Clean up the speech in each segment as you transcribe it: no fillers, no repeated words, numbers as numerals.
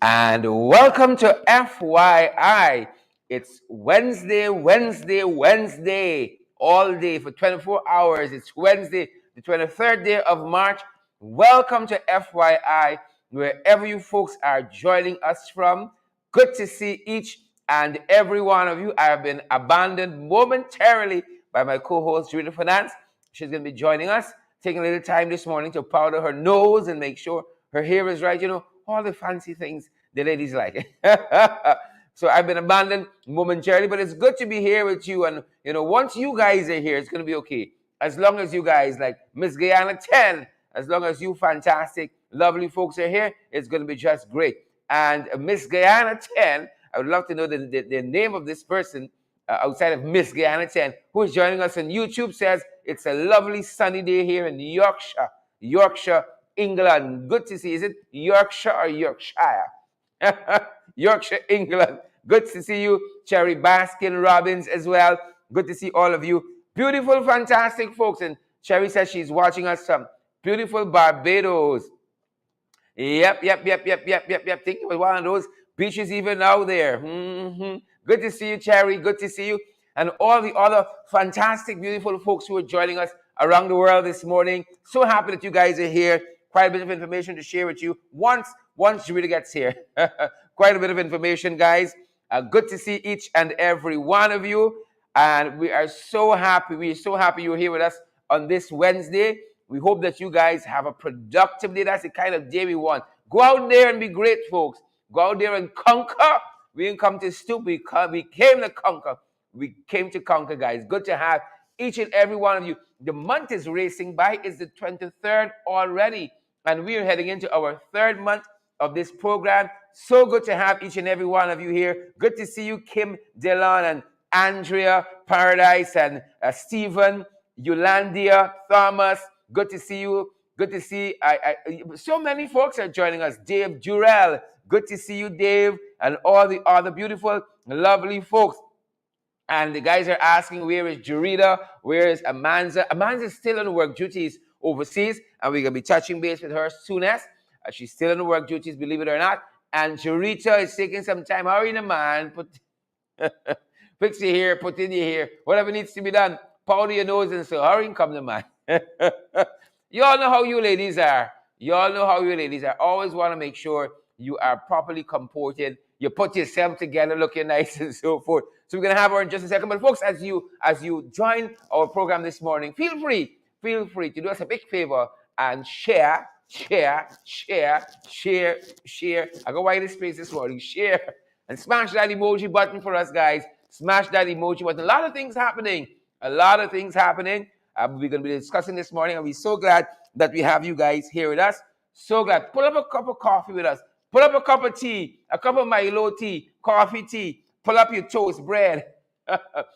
And welcome to FYI. It's Wednesday, all day for 24 hours. It's Wednesday, the 23rd day of March. Welcome to FYI, wherever you folks are joining us from. Good to see each and every one of you. I have been abandoned momentarily by my co-host, Judy Finance. She's going to be joining us, taking a little time this morning to powder her nose and make sure her hair is right. All the fancy things the ladies like. So I've been abandoned momentarily, but it's good to be here with you. And, once you guys are here, it's going to be okay. As long as you guys, like Miss Guyana 10, as long as you fantastic, lovely folks are here, it's going to be just great. And Miss Guyana 10, I would love to know the name of this person outside of Miss Guyana 10, who is joining us on YouTube, says it's a lovely sunny day here in Yorkshire, England. Good to see. Is it Yorkshire or Yorkshire? Yorkshire, England. Good to see you. Cherry Baskin Robbins as well. Good to see all of you. Beautiful, fantastic folks. And Cherry says she's watching us from beautiful Barbados. Yep. Think it was one of those beaches even out there. Good to see you, Cherry. Good to see you. And all the other fantastic, beautiful folks who are joining us around the world this morning. So happy that you guys are here. Quite a bit of information to share with you once Julie gets here. Quite a bit of information, guys. Good to see each and every one of you. And we are so happy. We're so happy you're here with us on this Wednesday. We hope that you guys have a productive day. That's the kind of day we want. Go out there and be great, folks. Go out there and conquer. We didn't come to stoop. We came to conquer. We came to conquer, guys. Good to have each and every one of you. The month is racing by. It's the 23rd already. And we are heading into our third month of this program. So good to have each and every one of you here. Good to see you, Kim Dillon and Andrea Paradise and Stephen, Yolandia, Thomas. Good to see you. Good to see. So many folks are joining us. Dave Durrell. Good to see you, Dave, and all the other beautiful, lovely folks. And the guys are asking, where is Jurita? Where is Amanda? Amanda's still on work duties overseas, and we're going to be touching base with her soonest. She's still on work duties, believe it or not. And Jurita is taking some time. Hurry in the man. Fix your hair, put in your hair. Whatever needs to be done. Powder your nose and so hurry and come to man. You all know how you ladies are. Always want to make sure you are properly comported. You put yourself together looking nice and so forth. So we're going to have her in just a second. But folks, as you join our program this morning, feel free to do us a big favor and share. I go white this space this morning. Share and smash that emoji button for us, guys. Smash that emoji button. A lot of things happening. We're going to be discussing this morning, and we're so glad that we have you guys here with us. So glad. Pull up a cup of coffee with us. Pull up a cup of tea, a cup of Milo tea, coffee tea. Pull up your toast bread,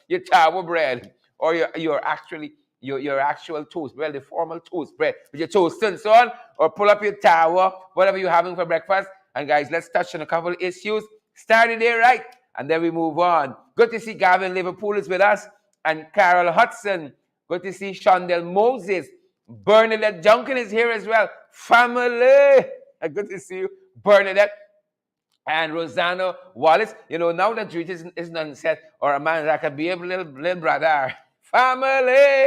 your tower bread, or your actual toast bread, the formal toast bread with your toast and so on. Or pull up your tower, whatever you're having for breakfast. And guys, let's touch on a couple of issues. Start it there, right? And then we move on. Good to see Gavin Liverpool is with us, and Carol Hudson. Good to see Shondell Moses. Bernadette Duncan is here as well. Family. Good to see you, Bernadette. And Rosanna Wallace. Now that Judy isn't on set, or a man that can be a little brother. Family.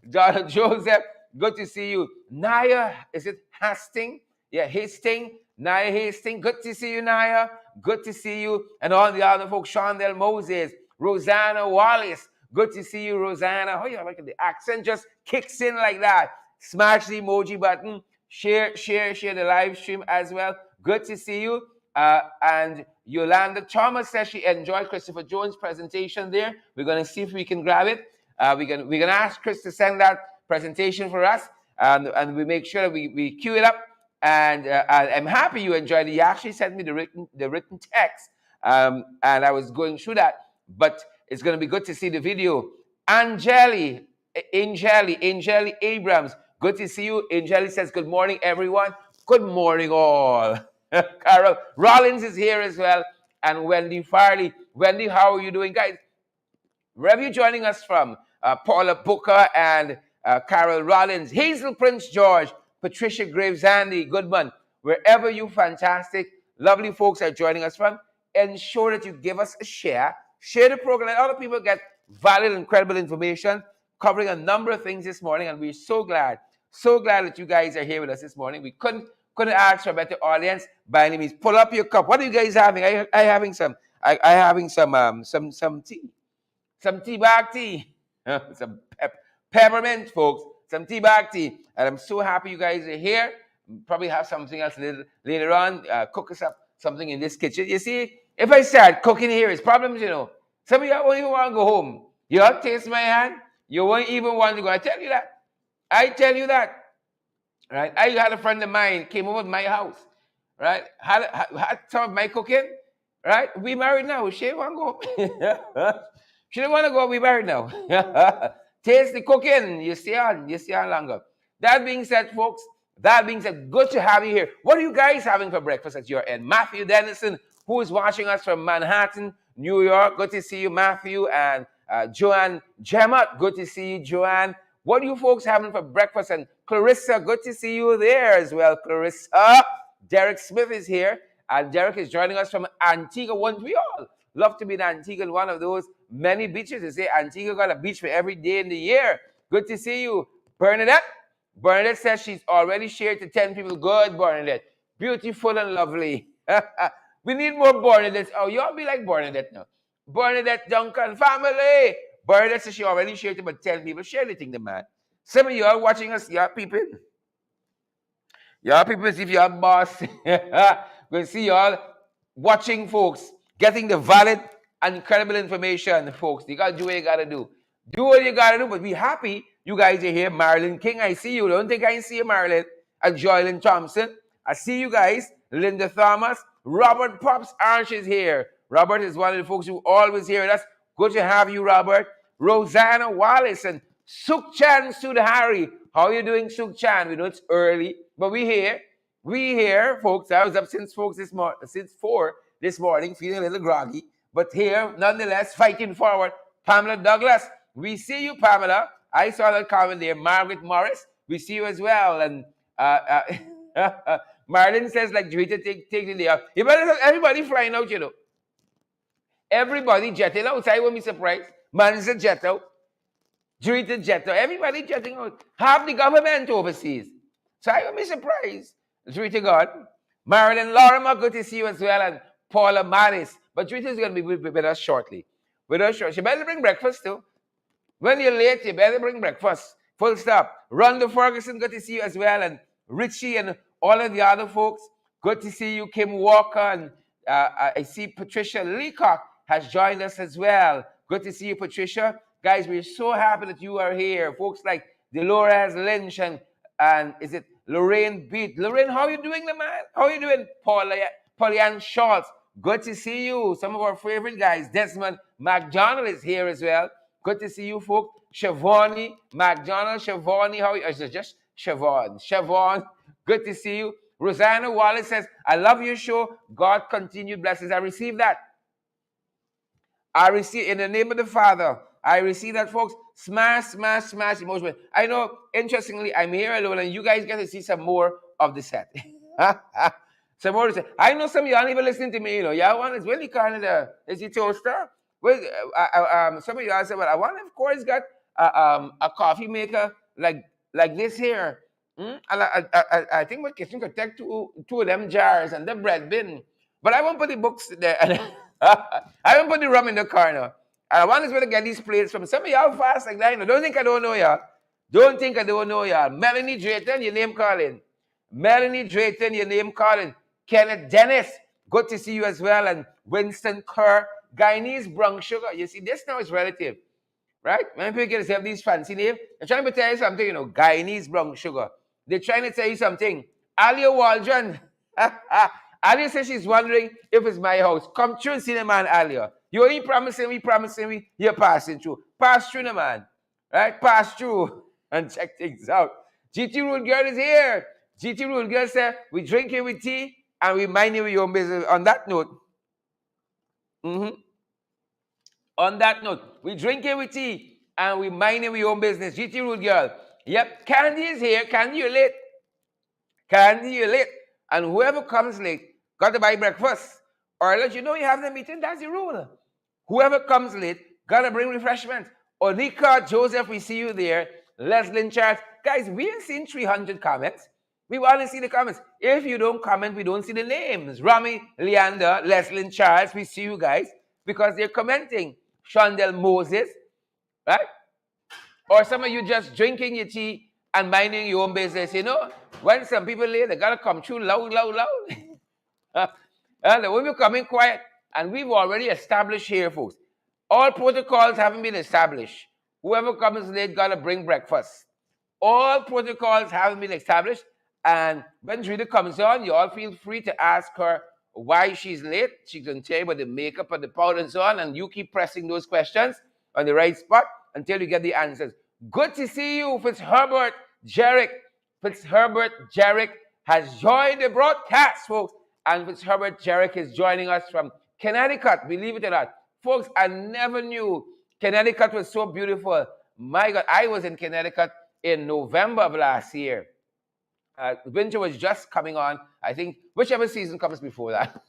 John Joseph. Good to see you. Naya, is it Hastings? Yeah, Hastings. Naya Hastings. Good to see you, Naya. Good to see you. And all the other folks. Shondell Moses. Rosanna Wallace. Good to see you, Rosanna. Oh, yeah, look at the accent just kicks in like that. Smash the emoji button. Share the live stream as well. Good to see you. And Yolanda Thomas says she enjoyed Christopher Jones' presentation there. We're going to see if we can grab it. We're going to ask Chris to send that presentation for us. And we make sure that we queue it up. And I'm happy you enjoyed it. He actually sent me the written text. And I was going through that. But it's going to be good to see the video. Angeli Abrams. Good to see you. Angeli says, good morning, everyone. Good morning, all. Carol Rollins is here as well. And Wendy Farley. Wendy, how are you doing, guys? Where are you joining us from? Paula Booker and Carol Rollins. Hazel Prince George. Patricia Graves, Andy Goodman. Wherever you fantastic, lovely folks are joining us from. Ensure that you give us a share. Share the program. Let other people get valid, incredible information covering a number of things this morning. And we're so glad that you guys are here with us this morning. We couldn't ask for a better audience by any means. Pull up your cup. What are you guys having? I having some. I having some tea. Some tea bag tea. Some peppermint, folks. Some tea bag tea. And I'm so happy you guys are here. Probably have something else later on. Cook us up something in this kitchen. You see, if I start cooking here, it's problems, you know. Some of you won't even want to go home. You'll taste my hand. You won't even want to go. I tell you that. I tell you that. Right? I had a friend of mine came over to my house. Right? Had some of my cooking. Right? We married now. She didn't want to go. She didn't want to go. We married now. Taste the cooking. You stay on longer. That being said, folks, good to have you here. What are you guys having for breakfast at your end? Matthew Dennison, who is watching us from Manhattan, New York. Good to see you, Matthew. And Joanne Gemot, good to see you, Joanne. What are you folks having for breakfast? And Clarissa, good to see you there as well, Clarissa. Derek Smith is here. And Derek is joining us from Antigua. We all love to be in Antigua, one of those many beaches. They say Antigua got a beach for every day in the year. Good to see you. Bernadette. Bernadette says she's already shared to 10 people. Good, Bernadette. Beautiful and lovely. We need more Bernadette. Oh, you all be like Bernadette now. Bernadette Duncan family. Bernadette says she already shared to about 10 people. Share the thing, the man. Some of you are watching us. Y'all people. Y'all people, if you're boss. We'll see y'all watching, folks. Getting the valid and incredible information, folks. You got to do what you got to do. Do what you got to do, but be happy you guys are here. Marilyn King, I see you. Don't think I see you, Marilyn. And Joylyn Thompson. I see you guys. Linda Thomas. Robert Pops Arch is here. Robert is one of the folks who always here with us. Good to have you, Robert. Rosanna Wallace and Sukchan Sudhari. How are you doing, Sukchan? We know it's early, but we here. We here, folks. I was up since 4 this morning, feeling a little groggy, but here, nonetheless, fighting forward. Pamela Douglas, we see you, Pamela. I saw that comment there. Margaret Morris, we see you as well. And Marlon says, like, Juita, take the day off. You better have everybody flying out, you know. Everybody jetting out. I won't be surprised. Man said jet out. Juita jet out. Everybody jetting out. Half the government overseas. So I won't be surprised. Juita God. Marilyn Lorimer, good to see you as well. And Paula Maris. But Juita is going to be with us shortly. She better bring breakfast too. When you're late, you better bring breakfast. Full stop. Rhonda Ferguson, good to see you as well. And Richie and all of the other folks, good to see you. Kim Walker and I see Patricia Leacock has joined us as well. Good to see you, Patricia. Guys, we're so happy that you are here. Folks like Dolores Lynch and is it Lorraine Beat? Lorraine, how are you doing, man? How are you doing? Pollyann Schultz, good to see you. Some of our favorite guys. Desmond McDonald is here as well. Good to see you, folks. Shavoni McDonald, Shavoni, how are you? Is it just Shavon? Shavon, good to see you. Rosanna Wallace says, I love your show. God continued blessings. I receive that. I receive in the name of the Father. I receive that, folks. Smash, smash, smash emotion. I know, interestingly, I'm here alone, and you guys get to see some more of the set. Some more of the set. I know some of y'all even listening to me, you know. Y'all want is really kind of is he toaster? Well, some of y'all said, well, I wonder if Corey's got a coffee maker like this here. And I think my kitchen could take two of them jars and the bread bin. But I won't put the books there. I won't put the rum in the corner. And I want to get these plates from some of y'all fast like that. You know. Don't think I don't know y'all. Don't think I don't know y'all. Melanie Drayton, your name calling. Melanie Drayton, your name calling. Kenneth Dennis, good to see you as well. And Winston Kerr, Guyanese brown sugar. You see, this now is relative. Right? When people have these fancy names, they're trying to tell you something, you know, Guyanese brown sugar. They're trying to tell you something. Alia Waldron. Alia says she's wondering if it's my house. Come through and see the man, Alia. You ain't promising me, you're passing through. Pass through the man. Right? Pass through and check things out. GT Rule Girl is here. GT Rule Girl said, we drink here with tea and we mind you with your own business. On that note, on that note, we drink here with tea and we mind your own business. GT Rule Girl. Yep, Candy is here. Candy, you're late. Candy, you're late. And whoever comes late, got to buy breakfast. Or let you know you have the meeting, that's the rule. Whoever comes late, got to bring refreshment. Onika, Joseph, we see you there. Leslie Charles. Guys, we ain't seen 300 comments. We want to see the comments. If you don't comment, we don't see the names. Rami, Leander, Leslie Charles, we see you guys because they're commenting. Shondell Moses, right? Or some of you just drinking your tea and minding your own business. You know, when some people late, they got to come through loud, loud, loud. And when we come in quiet, and we've already established here, folks, all protocols haven't been established. Whoever comes late got to bring breakfast. All protocols haven't been established. And when Rita comes on, you all feel free to ask her why she's late. She can tell you about the makeup and the powder and so on. And you keep pressing those questions on the right spot until you get the answers. Good to see you, Fitzherbert Jarek. Fitzherbert Jarek has joined the broadcast, folks. And Fitzherbert Jarek is joining us from Connecticut, believe it or not. Folks, I never knew Connecticut was so beautiful. My God, I was in Connecticut in November of last year. Winter was just coming on. I think whichever season comes before that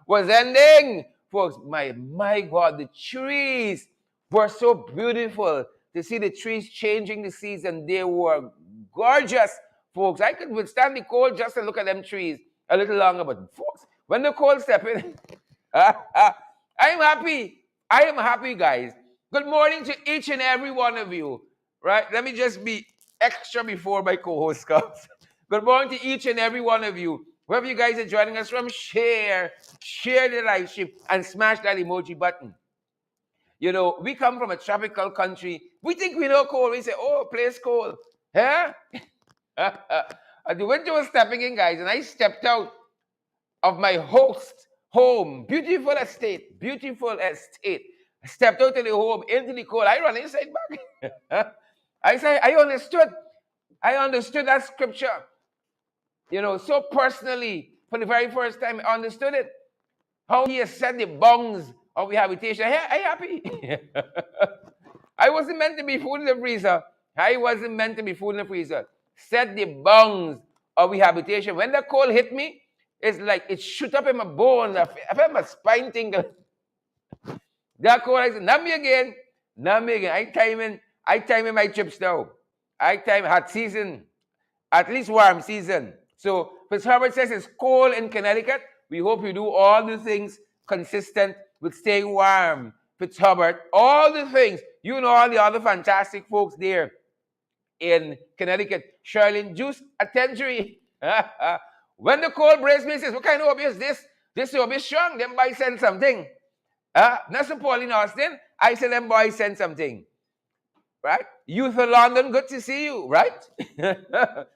was ending. Folks, my God, the trees were so beautiful. To see the trees changing the season, they were gorgeous, folks. I could withstand the cold just to look at them trees a little longer. But folks, when the cold step in, I'm happy. I am happy, guys. Good morning to each and every one of you. Right? Let me just be extra before my co-host comes. Good morning to each and every one of you. Wherever you guys are joining us from, share the live stream, and smash that emoji button. You know, we come from a tropical country. We think we know cold. We say, oh, place cold. Huh? The winter was stepping in, guys, and I stepped out of my host home. Beautiful estate. I stepped out of the home into the cold. I run inside back. I understood that scripture. You know, so personally, for the very first time, I understood it. How he has set the bounds of the habitation. Hey, are you happy? I wasn't meant to be food in the freezer. Set the bounds of the habitation. When the cold hit me, it's like it shoot up in my bone. I felt my spine tingle. That cold, I said, not me again. I time in my trips now. I time hot season, at least warm season. So Fitzherbert says it's cold in Connecticut. We hope you do all the things consistent with staying warm. Fitzherbert, all the things. You know all the other fantastic folks there in Connecticut. Charlene Juice, Attention. When the cold breaks me, says, what kind of hobby is this? This hobby is strong. Them boys send something. Not so Pauline Austin. I said them boys send something. Right? Youth of London, good to see you, right?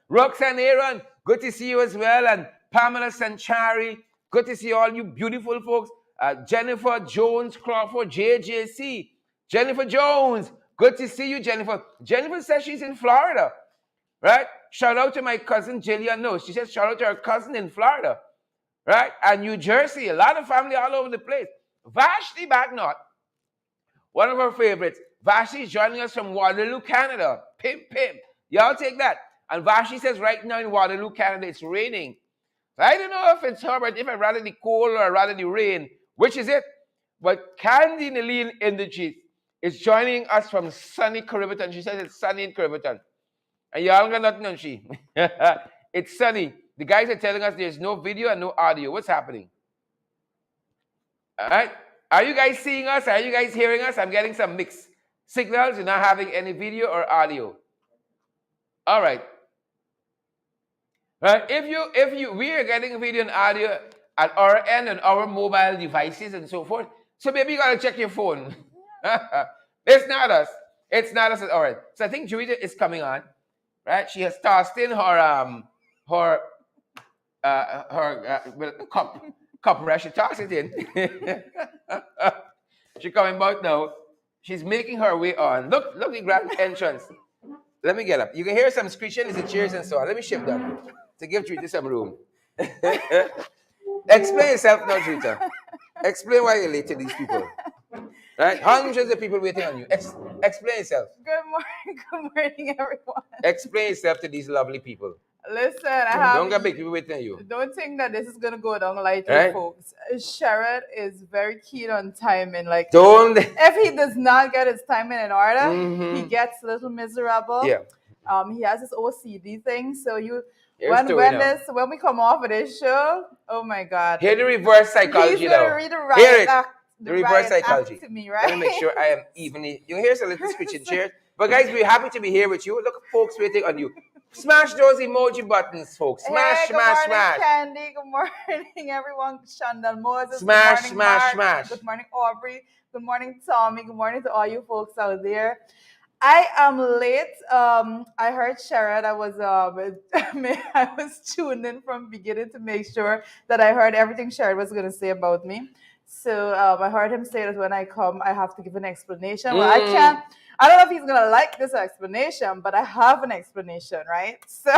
Roxanne Aaron, good to see you as well. And Pamela Sanchari, good to see all you beautiful folks. Jennifer Jones Crawford, JJC. Jennifer Jones, good to see you, Jennifer. Jennifer says she's in Florida, right? Shout out to my cousin Jillian. No, she says shout out to her cousin in Florida, right? And New Jersey, a lot of family all over the place. Vashti back north, one of our favorites. Vashti is joining us from Waterloo, Canada. Pimp. Y'all take that. And Vashti says right now in Waterloo, Canada, it's raining. I don't know if it's Herbert, if I'd rather the cold or rather the rain. Which is it? But Candy Naleen Industries is joining us from sunny Caribbean. She says it's sunny in Caribbean. And y'all got nothing on she. It's sunny. The guys are telling us there's no video and no audio. What's happening? All right. Are you guys seeing us? Are you guys hearing us? I'm getting some mixed signals. You're not having any video or audio. All right. Right? We are getting video and audio at our end on our mobile devices and so forth. So maybe you gotta check your phone. It's not us. It's not us. All right. So I think Juita is coming on. Right? She has tossed in her cup brush. She tossed it in. She's coming back now. She's making her way on. Look the grand entrance. Let me get up. You can hear some screeching in the chairs and so on. Let me shift them to give Juita some room. Explain yourself now, Juita. Explain why you're late to these people. Right? Hundreds of people waiting on you. Explain yourself. Good morning, everyone. Explain yourself to these lovely people. Listen, Don't get big people waiting on you. Don't think that this is gonna go down lightly, Right? folks. Sherrod is very keen on timing. Like, Don't. if he does not get his timing in order, he Mm-hmm. gets a little miserable. Yeah. He has his OCD thing. So Here's the story now. when we come off of this show, oh my God, Hear the reverse psychology he's now. gonna read the Hear riot it. act, The reverse psychology. act to me, Let me right? make sure I am evenly. You know, here's a little screeching cheers. But guys, we're happy to be here with you. Look, folks, waiting on you. Smash those emoji buttons, folks. Smash, Hey, smash, good morning, smash. Candy. Good morning, everyone. Shandal Moses. Smash, Good morning, smash, Mark. smash. Good morning, Aubrey. Good morning, Tommy. Good morning to all you folks out there. I am late. I heard Sherrod. I was I was tuned in from beginning to make sure that I heard everything Sherrod was going to say about me. So I heard him say that when I come, I have to give an explanation. Well, I can't. I don't know if he's gonna like this explanation, but I have an explanation, right? So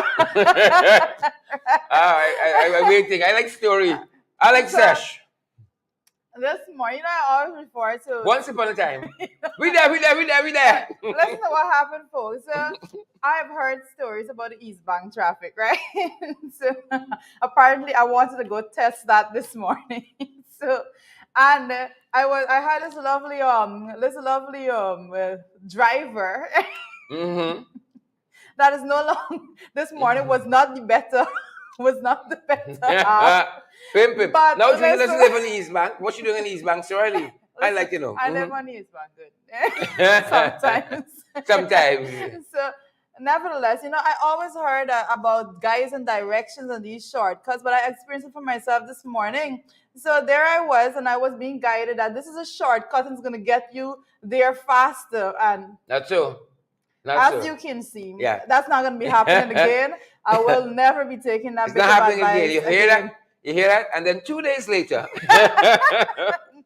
I'm waiting. I like story. I like sesh. This morning, I always refer to. Once upon a time. We there. Listen to what happened, folks. I've heard stories about the East Bank traffic, right? So apparently, I wanted to go test that this morning. So, and I had this lovely driver. Mm-hmm. That is no longer this morning was not the better half. Pimp. But Now let's listen- live on the East Bank. What you doing in the East Bank so early? I like to know. I live on the East Bank, good. Sometimes. Sometimes. So, nevertheless, I always heard about guys and directions and these shortcuts, but I experienced it for myself this morning. So there I was, and I was being guided that this is a shortcut and it's going to get you there faster. And Not so. as you can see, Yeah. that's not going to be happening again. I will never be taking that It's bit not of happening advice again. You hear again. that? You hear that? And then 2 days later.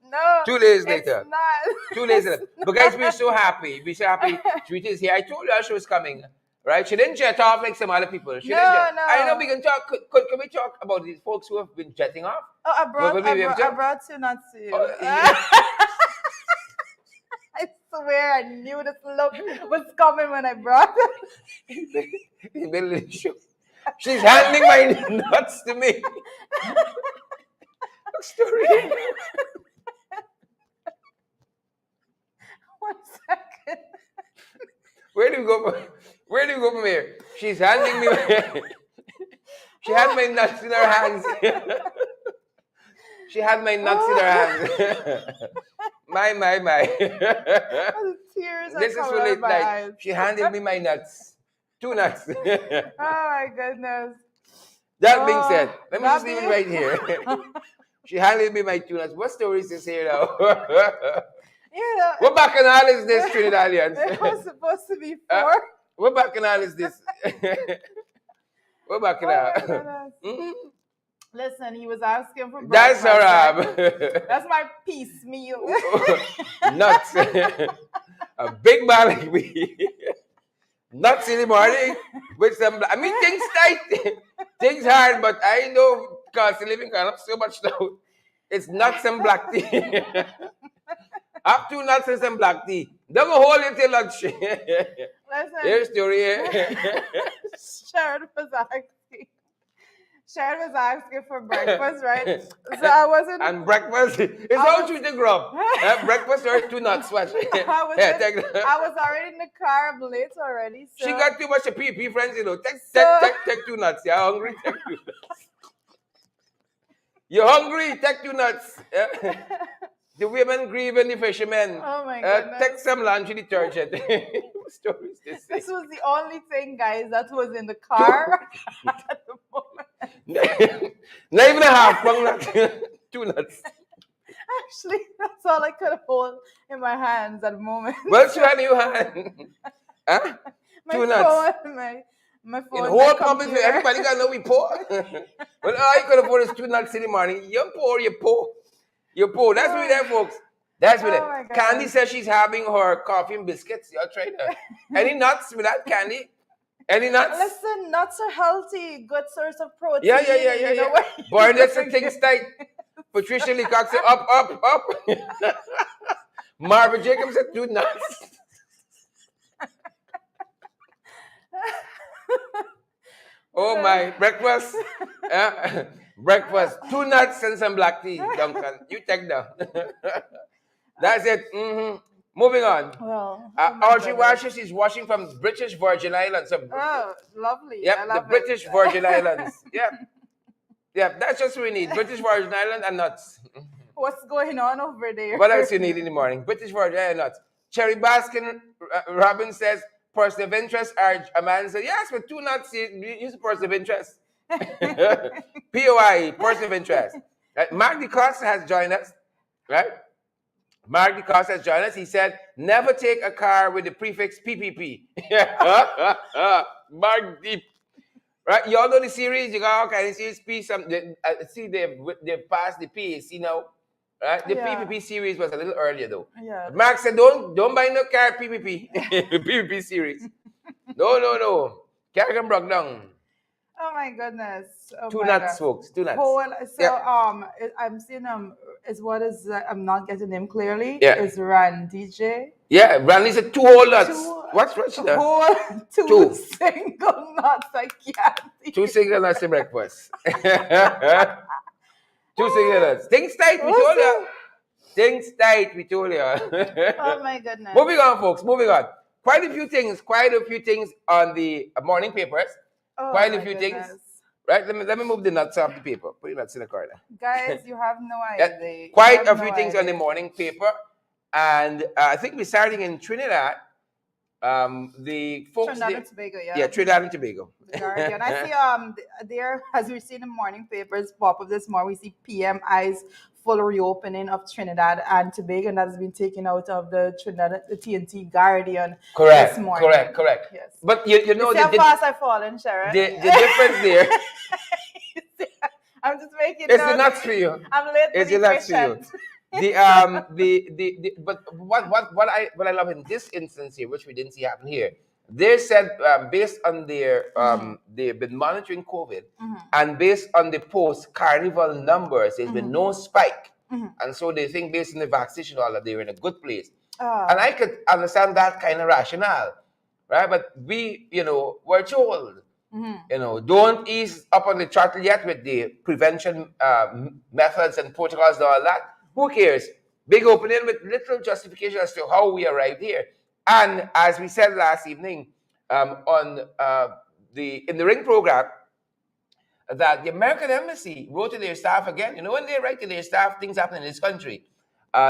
No. 2 days It's later. not. 2 days later. But guys, we're so happy. We're so happy. Sweetie is here. I told her she was coming. Right? She didn't jet off like some other people. She didn't jet. No. I know we can talk. Can we talk about these folks who have been jetting off? Oh, I brought two nuts to you. I swear I knew this look was coming when I brought it. She's handing my nuts to me. Story. 1 second. Where do you go from here? She's handing me. She had my nuts in her hands. She had my nuts in her hands. My. The tears are This is coming for out late of my night. eyes. She handed me my nuts. 2 nuts. Oh my goodness. That being said, let me that just leave it being- right here. She handed me my 2 nuts. What story is this here now? Yeah, What bacchanal is this, Trinidadians? it was supposed to be 4. What bacchanal is this? What Oh my bacchanal? goodness. Mhm. Listen, he was asking for That's breakfast. all right? right. That's my piece meal. Nuts. A big bag like me. Nuts in the morning with some. I mean, things tight, things hard, but I know cost of living can have so much now. It's nuts and black tea. Have 2 nuts and some black tea. Don't go hold it till lunch. Listen, Here's the story here. Sharon was asking for breakfast, right? So I wasn't. And breakfast is how to the grub. Breakfast or 2 nuts. Watch. I was already in the car. I'm late already. So She got too much of PP friends, you know. Take 2 nuts. You're hungry? Take 2 nuts. You're hungry? Take 2 nuts. Yeah. The women grieve and the fishermen. Oh my goodness. Take some laundry detergent. What story is this? This was the only thing, guys, that was in the car at the moment. Not even a half one nut. 2 nuts. Actually, that's all I could hold in my hands at the moment. What's your new hand? Huh? My 2 nuts. phone, my phone. In my whole public, computer. everybody got to know we poor. Well, all you could afford is 2 nuts in the morning. You're poor. You're poor. That's what we there, folks. That's what Oh my it. Candy says she's having her coffee and biscuits. Y'all try that. Any nuts with that, Candy? Any nuts? Listen, nuts are healthy, good source of protein. Yeah. Boy, that's the thing's tight. Patricia Leacock said, up. Marvin Jacobs said 2 nuts. Oh my, breakfast. Breakfast. 2 nuts and some black tea, Duncan. You take down. That's it. Moving on. Well, Audrey Washes is watching from British Virgin Islands. So, oh, lovely. yep, I the love British it. Virgin Islands. Yep. Yep, that's just what we need. British Virgin Island and nuts. What's going on over there? What else you need in the morning? British Virgin Island nuts. Cherry Baskin Robin says, person of interest. A man said, yes, with 2 nuts, use a person of interest. POI, person of interest. Right? Mark DeCosta has joined us. Right? Mark DeCosta has joined us. He said, never take a car with the prefix PPP. Mark Deep. Right? You all know the series. You got all kind of series. See, they've passed the P. See now? Right? The PPP series was a little earlier though. Yeah. Mark said, don't buy no car PPP. PPP series. No. Carrigan broke down. Oh my goodness. Oh 2 nuts, folks. 2 nuts. I'm seeing is what is I'm not getting him clearly. Yeah. Is Ran DJ. Yeah, Randy said 2 whole nuts. What's that? Whole two single nuts. I can't. 2 single nuts to breakfast. 2 single nuts. Things tight, we told you. Things tight, we told you. Oh my goodness. Moving on, folks. Moving on. Quite a few things on the morning papers. Quite a few things. Right? Let me move the nuts off the paper. Put the nuts in the corner. Guys, you have no idea. Quite a few things on the morning paper. And I think we're starting in Trinidad. The folks Trinidad and Tobago, yeah. Yeah, Trinidad and Tobago. The Guardian. I see there, as we see in the morning papers pop up this morning, we see PMI's full reopening of Trinidad and Tobago, and that has been taken out of the TNT Guardian this morning. Correct. Yes. But you know how fast I've fallen, Sharon. The difference there. I'm just making It's the nuts for you. I'm late. It's the nuts for you. But what I love in this instance here, which we didn't see happen here, they said based on their they've been monitoring COVID, and based on the post carnival numbers, there's been no spike, and so they think based on the vaccination, all that they're in a good place, and I could understand that kind of rationale, right? But we're told. Don't ease up on the throttle yet with the prevention methods and protocols and all that. Who cares? Big opening with little justification as to how we arrived here. And as we said last evening in the Ring program, that the American Embassy wrote to their staff again. When they write to their staff, things happen in this country.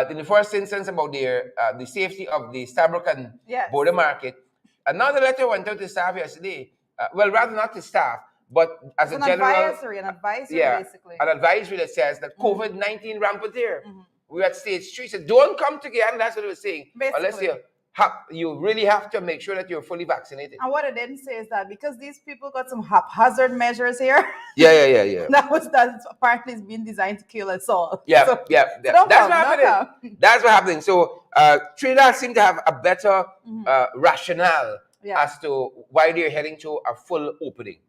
In the first instance about the safety of the Stabroek border market, another letter went out to staff yesterday. Well, rather not to staff, but as a general advisory, basically. An advisory that says that COVID-19 rampant here. We're at stage 3. So don't come together. That's what it was saying. Basically. Unless you really have to make sure that you're fully vaccinated. And what it didn't say is that because these people got some haphazard measures here. Yeah. That apparently is being designed to kill us all. That's what happening. That's what happening. So Trinidad seemed to have a better rationale as to why they're heading to a full opening.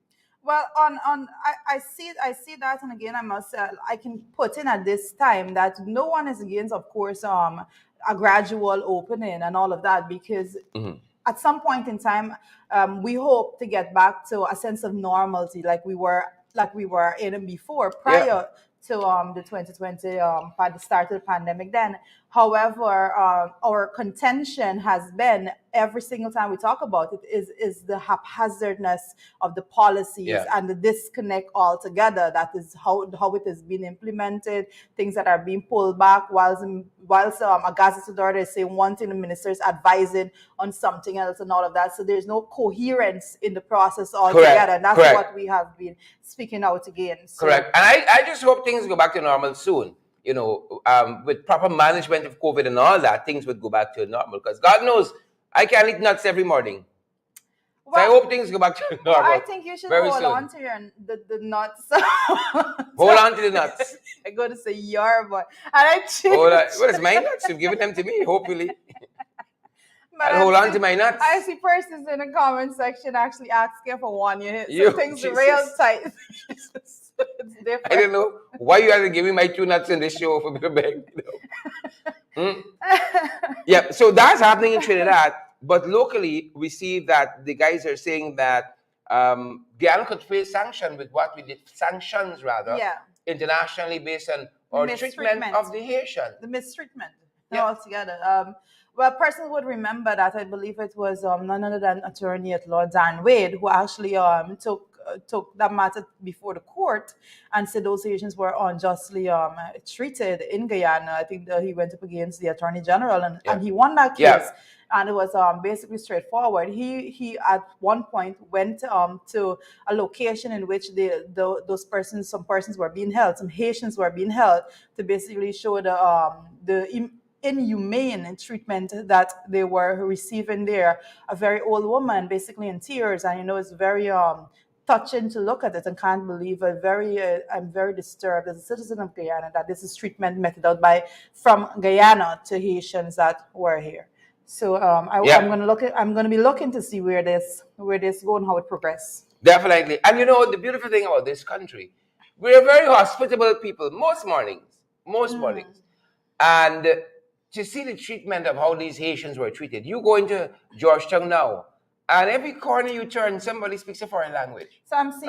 Well, I see that, and again, I must I can put in at this time that no one is against, of course, a gradual opening and all of that, because at some point in time, we hope to get back to a sense of normalcy, like we were in before, prior to the 2020 the start of the pandemic. Then, however, our contention has been every single time we talk about it is the haphazardness of the policies and the disconnect altogether. That is how it has been implemented. Things that are being pulled back, whilst a gazetted order is saying one thing, the ministers advising on something else, and all of that. So there's no coherence in the process altogether, and that's what we have been speaking out against. Correct, and I just hope things go back to normal soon. With proper management of COVID and all that, things would go back to normal. Because God knows, I can't eat nuts every morning. So I hope things go back to normal. I think you should hold on to the nuts. Hold on to the nuts. I go to say your boy. And well, it's my nuts. You've given them to me, hopefully. I'll hold on to my nuts. I see persons in the comment section actually asking for one unit. So things are real tight. It's different. I don't know why you are giving my 2 nuts in this show for me to beg. So that's happening in Trinidad. But locally, we see that the guys are saying that Guyana could face sanctions rather, Yeah. internationally based on our treatment Mistreatment. of the Haitian. The mistreatment Yeah. altogether. Well, a person would remember that I believe it was none other than Attorney at Law Dan Wade who actually took that matter before the court and said those Haitians were unjustly treated in Guyana. I think that he went up against the Attorney General and he won that case. Yeah. And it was basically straightforward. He at one point went to a location in which some persons were being held, some Haitians were being held, to basically show the inhumane treatment that they were receiving there. A very old woman, basically in tears, and it's very touching to look at it, and can't believe it. I'm very disturbed as a citizen of Guyana that this is treatment meted out from Guyana to Haitians that were here. So I'm gonna be looking to see where this go and how it progresses. Definitely. And the beautiful thing about this country, we're very hospitable people most mornings. And to see the treatment of how these Haitians were treated, you go into Georgetown now, and every corner you turn, somebody speaks a foreign language. So I'm seeing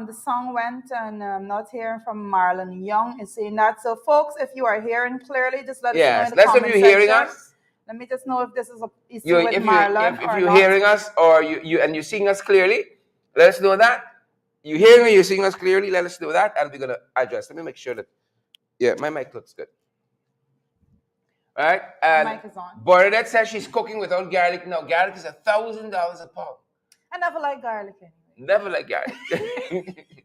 the song went, and I'm not hearing from Marlon Young is saying that. So folks, if you are hearing clearly, just let us know in the comment section. Hearing us. Let me just know if this is a issue with Marlon or not. If you're hearing us or you're seeing us clearly, let us know that. You hearing me, you're seeing us clearly, let us know that, and we're gonna adjust. Let me make sure that my mic looks good. All right? And my mic is on. Bernadette says she's cooking without garlic. No, garlic is $1,000 a pound. I never like garlic anyway. Never like garlic.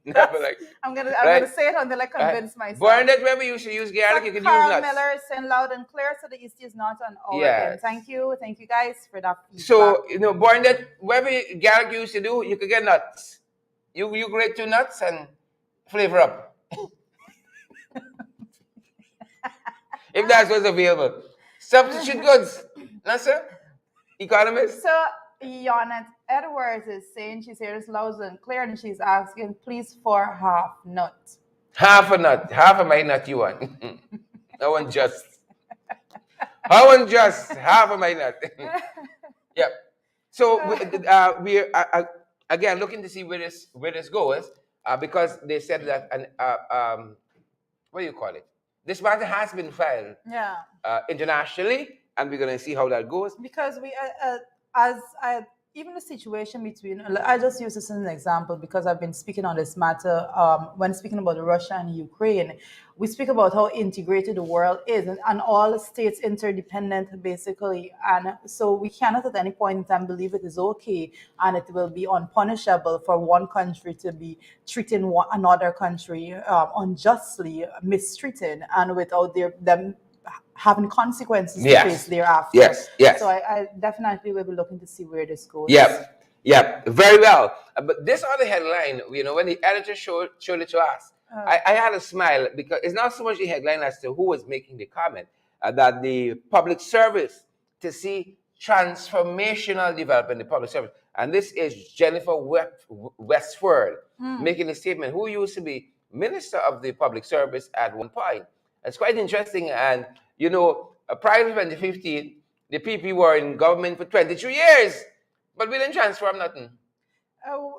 Never like. I'm gonna say it until I convince myself. Bernadette, whenever you should use garlic, you can use nuts. Miller is saying loud and clear, so the East is not on our end. Thank you guys for that feedback. So Bernadette, wherever garlic you used to do, you could get nuts. You grate 2 nuts and flavor up. If that's what's available. Substitute goods. That's it. Economist. So Yonette Edwards is saying she's here loud and clear, and she's asking, please, for half nut. Half a nut. Half of my nut you want. I want just. Half of my nut. Yep. So we're again looking to see where this goes, because they said that what do you call it? This matter has been filed internationally, and we're going to see how that goes. Because even the situation between, I just use this as an example because I've been speaking on this matter when speaking about Russia and Ukraine. We speak about how integrated the world is, and all states interdependent, basically. And so we cannot at any point in time believe it is okay and it will be unpunishable for one country to be treating another country unjustly, mistreated, and without them having consequences to face thereafter. Yes. So I definitely will be looking to see where this goes. Yep. Very well. But this other headline, when the editor showed it to us, I had a smile, because it's not so much the headline as to who was making the comment, that the public service to see transformational development in the public service. And this is Jennifer Westford making a statement, who used to be Minister of the Public Service at one point. It's quite interesting. And, prior to 2015, the PP were in government for 23 years, but we didn't transform nothing. Oh.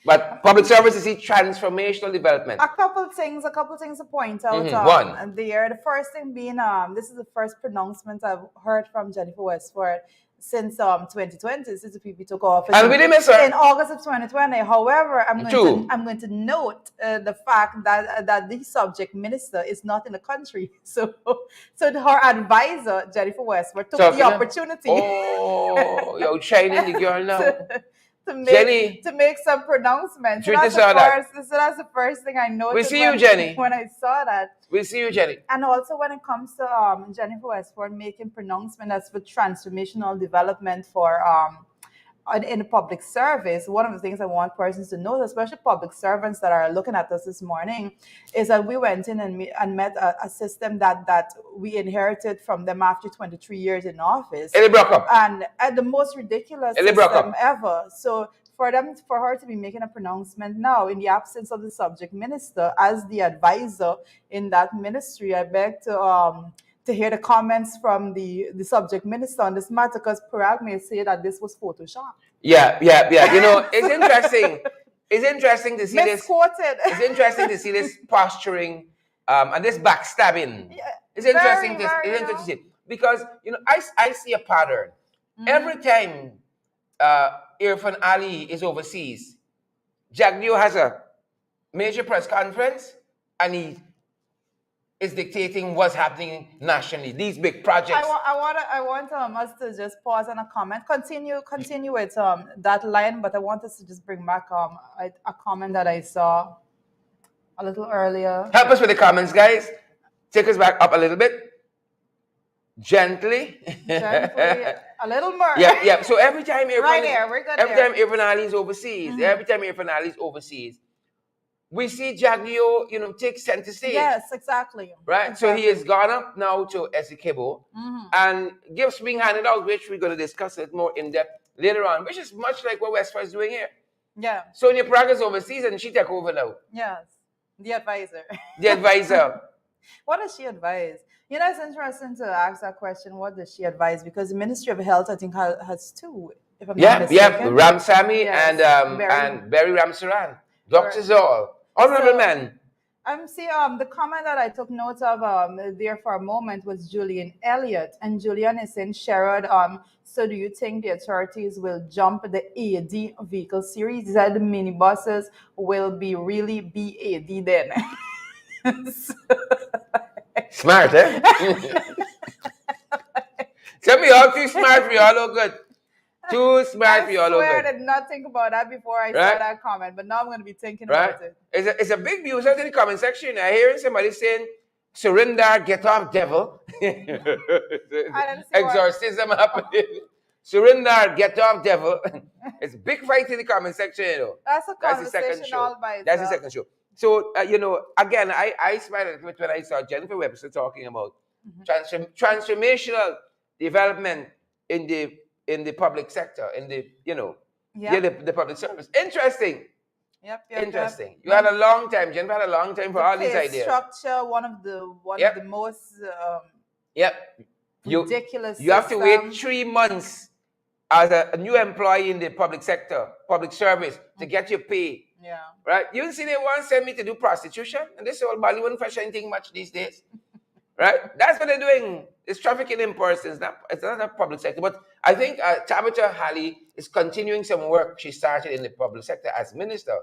But public services see transformational development. A couple things to point out. One. The first thing being, this is the first pronouncement I've heard from Jennifer Westford since 2020, since the PP took office. And we didn't miss her. In August of 2020. However, I'm going to note the fact that the subject minister is not in the country. So her advisor, Jennifer Westford, took the opportunity. Oh, you're shining the girl now. To make some pronouncements. So that's the first thing I noticed. We see you, Jenny. When I saw that. We see you, Jenny. And also when it comes to Jennifer Westford making pronouncement as for transformational development for in the public service, one of the things I want persons to know, especially public servants that are looking at us this morning, is that we went in and met a system that we inherited from them after 23 years in office. And it broke up. And the most ridiculous system ever. So for her to be making a pronouncement now in the absence of the subject minister as the advisor in that ministry, I beg to hear the comments from the subject minister on this matter, because Parag may say that this was Photoshop. Yeah. You know, it's interesting. It's interesting to see this. Misquoted. It's interesting to see this posturing and this backstabbing. Yeah, It's very, interesting to very, it's interesting to see because you know I see a pattern every Mhm. time Irfan Ali is overseas. Jagdeo has a major press conference and he is dictating what's happening nationally. These big projects. I want us to just pause on a comment. Continue with that line, but I want us to just bring back a comment that I saw a little earlier. Help us with the comments, guys. Take us back up a little bit. Gently. Gently, a little more. Yeah. So every time Right there, we're good every there. time Irfan Ali is overseas, Mhm. every time Irfan Ali is overseas, we see Jagdeo, you know, take center stage. Yes, exactly. Right? So he has gone up now to Essequibo Mhm. and gifts being handed out, which we're going to discuss it more in depth later on, which is much like what Westphal is doing here. Yeah. Sonia Prague is overseas and she take over now. Yes. The advisor. The advisor. What does she advise? You know, it's interesting to ask that question. What does she advise? Because the Ministry of Health, I think, has two. If I'm not mistaken. Ramsamy Yes, and Barry Ramsaran. Doctors all. Honorable men. See, the comment that I took note of there for a moment was Julian Elliott, and Julian is saying, Sherrod, so do you think the authorities will jump the AD vehicle series? That the minibuses will be really BAD then? Smart, eh? Tell me all too smart for you all look good. Too smart for you all look I good. swear I did not think about that before I saw that comment, but now I'm going to be thinking about it. It's a big news out in the comment section. I hearing somebody saying, surrender, get off, devil. Exorcism happening. Surrender, get off, devil. It's a big fight in the comment section, you know. That's a conversation all by itself. That's the second show. So, you know, again, I smiled at it when I saw Jennifer Webster talking about transformational development in the public sector, in the, you know, the public service. Interesting. Yep. Interesting. You had a long time. Jennifer had a long time for all these ideas. Structure, one of the most ridiculous. You have to wait 3 months as a new employee in the public sector, public service, to get your pay. Yeah. Right? You see, they want to send me to do prostitution, and this old Bali wouldn't fetch anything much these days. Right? That's what they're doing. It's trafficking in persons. It's not a public sector. But I think Tabitha Halley is continuing some work she started in the public sector as minister.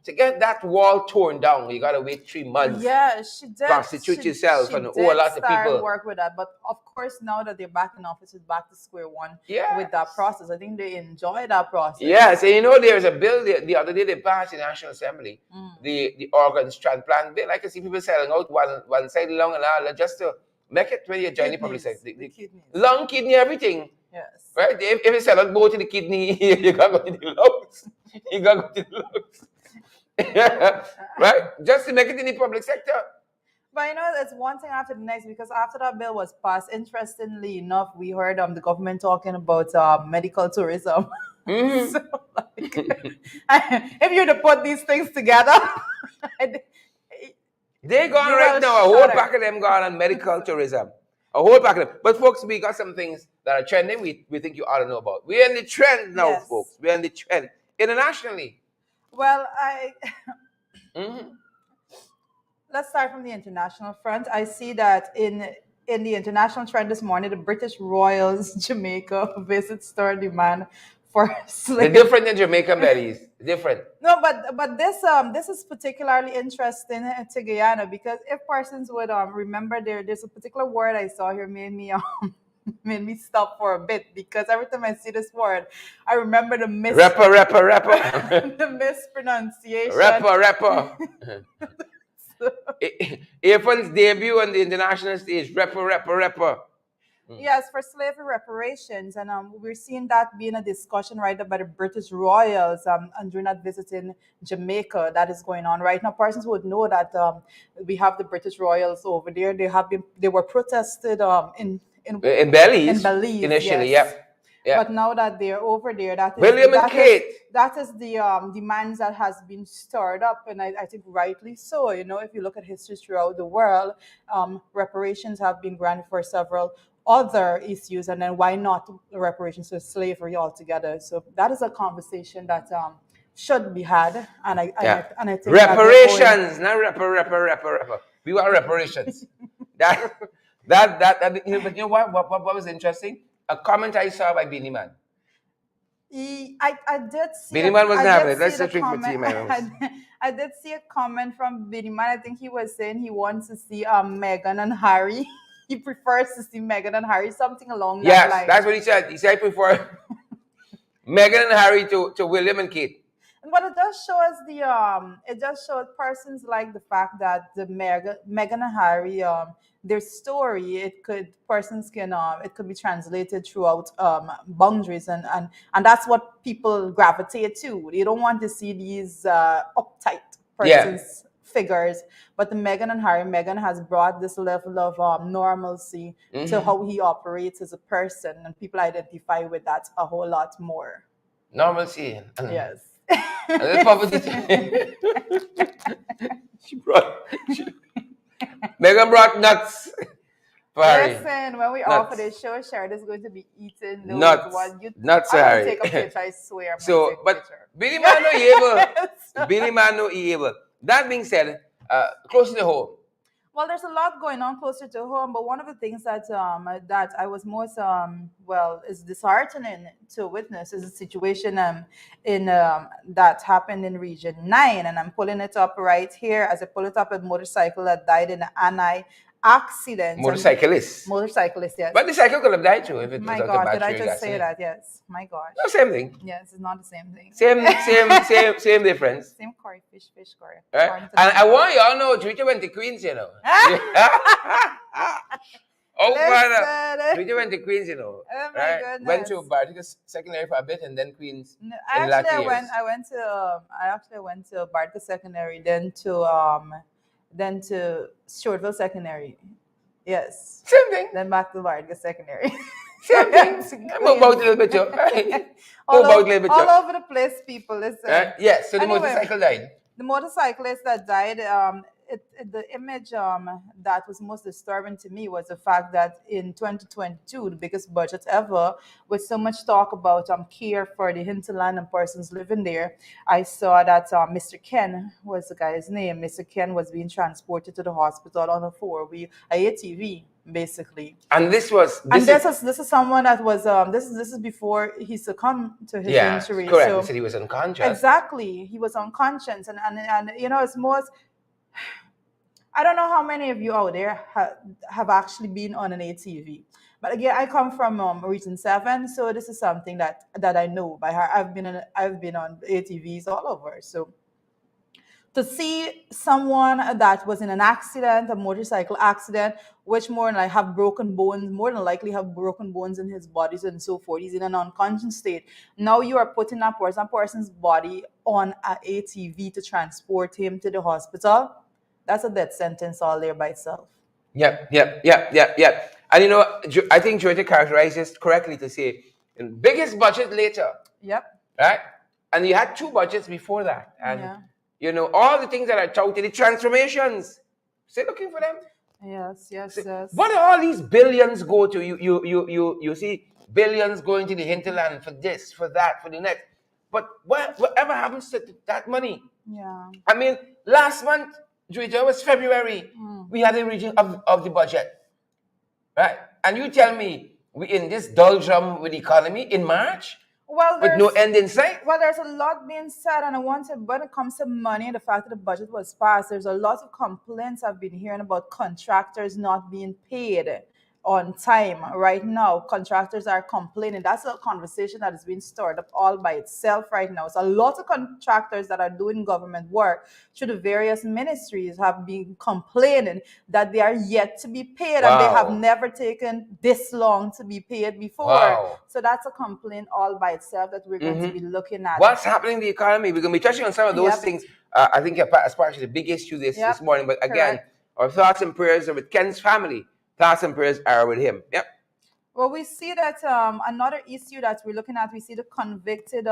To get that wall torn down, you got to wait 3 months. Yeah, she did. Prostitute yourself and a lot of people. Work with that. But of course, now that they're back in office, it's back to square one with that process. I think they enjoy that process. Yes, and you know, there's a bill the other day they passed in the National Assembly, the organs transplant bill. I can see people selling out one side lung and all just to make it when you join the public sector. The lung, kidney, everything. Yes. Right? If you sell out both to the kidney, you got to go to the lungs. You got to go to the lungs. Right? Just to make it in the public sector. But you know, it's one thing after the next, because after that bill was passed, interestingly enough, we heard the government talking about medical tourism. So, like, if you were to put these things together, they gone right now. A whole pack of them gone on medical tourism. A whole pack of them. But folks, we got some things that are trending we think you ought to know about. We're in the trend now, folks. We're in the trend. Internationally. Well, let's start from the international front. I see that in the international trend this morning, the British Royals Jamaica visit stir demand for slavery. They're different than Jamaican berries. Different. No, but this is particularly interesting to Guyana, because if persons would remember, there's a particular word I saw here made me stop for a bit, because every time I see this word, I remember the rapper. the mispronunciation. Rapper. Irfan's debut on the international stage, rapper. Yes, for slavery reparations, and we're seeing that being a discussion right now by the British Royals, and during that visit in Jamaica that is going on right now. Persons would know that we have the British Royals over there. They were protested in Belize initially, Yeah. But now that they're over there, William and Kate. that is the demands that has been stirred up, and I think rightly so. You know, if you look at history throughout the world, reparations have been granted for several other issues, and then why not reparations for slavery altogether? So that is a conversation that should be had, and I think reparations, not rapper. We want reparations. But you know what was interesting? A comment I saw by Beanie Man. I did see. Beanie Man wasn't having it. Let's just drink with tea, I did see a comment from Beanie Man. I think he was saying he wants to see Meghan and Harry. He prefers to see Meghan and Harry, something along that line. Yes, that's what he said. He said he prefer Meghan and Harry to William and Kate. But it does show us it does show persons like the fact that the Meghan and Harry their story, it could persons can it could be translated throughout boundaries, and that's what people gravitate to. They don't want to see these uptight persons figures, but the Meghan and Harry, Meghan has brought this level of normalcy to how he operates as a person, and people identify with that a whole lot more. Normalcy. Yes. Megan brought nuts for Harry. Listen, when we offer the show, Sharon is going to be eating those nuts. Nuts, Harry. Take a picture, I swear. So, but Billy Man no able. Billy Man no able. That being said, close to home. Well, there's a lot going on closer to home, but one of the things that that I was most is disheartening to witness is a situation in that happened in Region 9, and I'm pulling it up right here. As I pull it up, a motorcycle that died in an Anai accident. Motorcyclist, yes. But the cycle could have died too if it my was God, did I just say that? Yes. My God. No, same thing. Yes, it's not the same thing. Same difference. Same curry, fish curry. Right? And I want y'all know Twitter went to Queens, you know. Twitter went to Queens, you know. Oh my goodness. Went to Bartica Secondary for a bit and then Queens. No, I actually went to Bartica Secondary, then to Shortville Secondary. Yes. Same thing. Then back to Bartica Secondary. Same thing. Move about a little bit, too. All over the place, people. Listen. Yes, so the motorcycle died. The motorcyclist that died, the image that was most disturbing to me was the fact that in 2022, the biggest budget ever, with so much talk about care for the hinterland and persons living there, I saw that Mr. Ken was the guy's name. Mr. Ken was being transported to the hospital on a four-wheel ATV, basically. And this is someone that was this is before he succumbed to his injury. Correct. So, he said he was unconscious. Exactly, he was unconscious, and you know, it's most. I don't know how many of you out there have actually been on an ATV, but again, I come from Region 7, so this is something that I know by heart. I've been on ATVs all over, so. To see someone that was in an accident, a motorcycle accident, which more than likely have broken bones in his bodies and so forth. He's in an unconscious state. Now you are putting a person's body on an ATV to transport him to the hospital. That's a death sentence all there by itself. Yep. And you know, I think Georgia characterizes correctly to say, biggest budget later. Yep. Right? And you had two budgets before that. And you know, all the things that are touted, the transformations. Still looking for them? Yes. What do all these billions go to? You see billions going to the hinterland for this, for that, for the next. But whatever happens to that money? Yeah. I mean, last month, Georgia, was February. We had a region of the budget. Right? And you tell me we in this doldrum with the economy in March? Well, with no end in sight? Well, there's a lot being said, and when it comes to money and the fact that the budget was passed, there's a lot of complaints I've been hearing about contractors not being paid on time. Right now, contractors are complaining. That's a conversation that is being stirred up all by itself right now. So a lot of contractors that are doing government work through the various ministries have been complaining that they are yet to be paid, and they have never taken this long to be paid before. Wow. So that's a complaint all by itself that we're going to be looking at. What's happening in the economy? We're going to be touching on some of those things. I think as part of the big issue this morning. But again, our thoughts and prayers are with Ken's family. Thoughts and prayers are with him. Yep. Well, we see that another issue that we're looking at, we see the convicted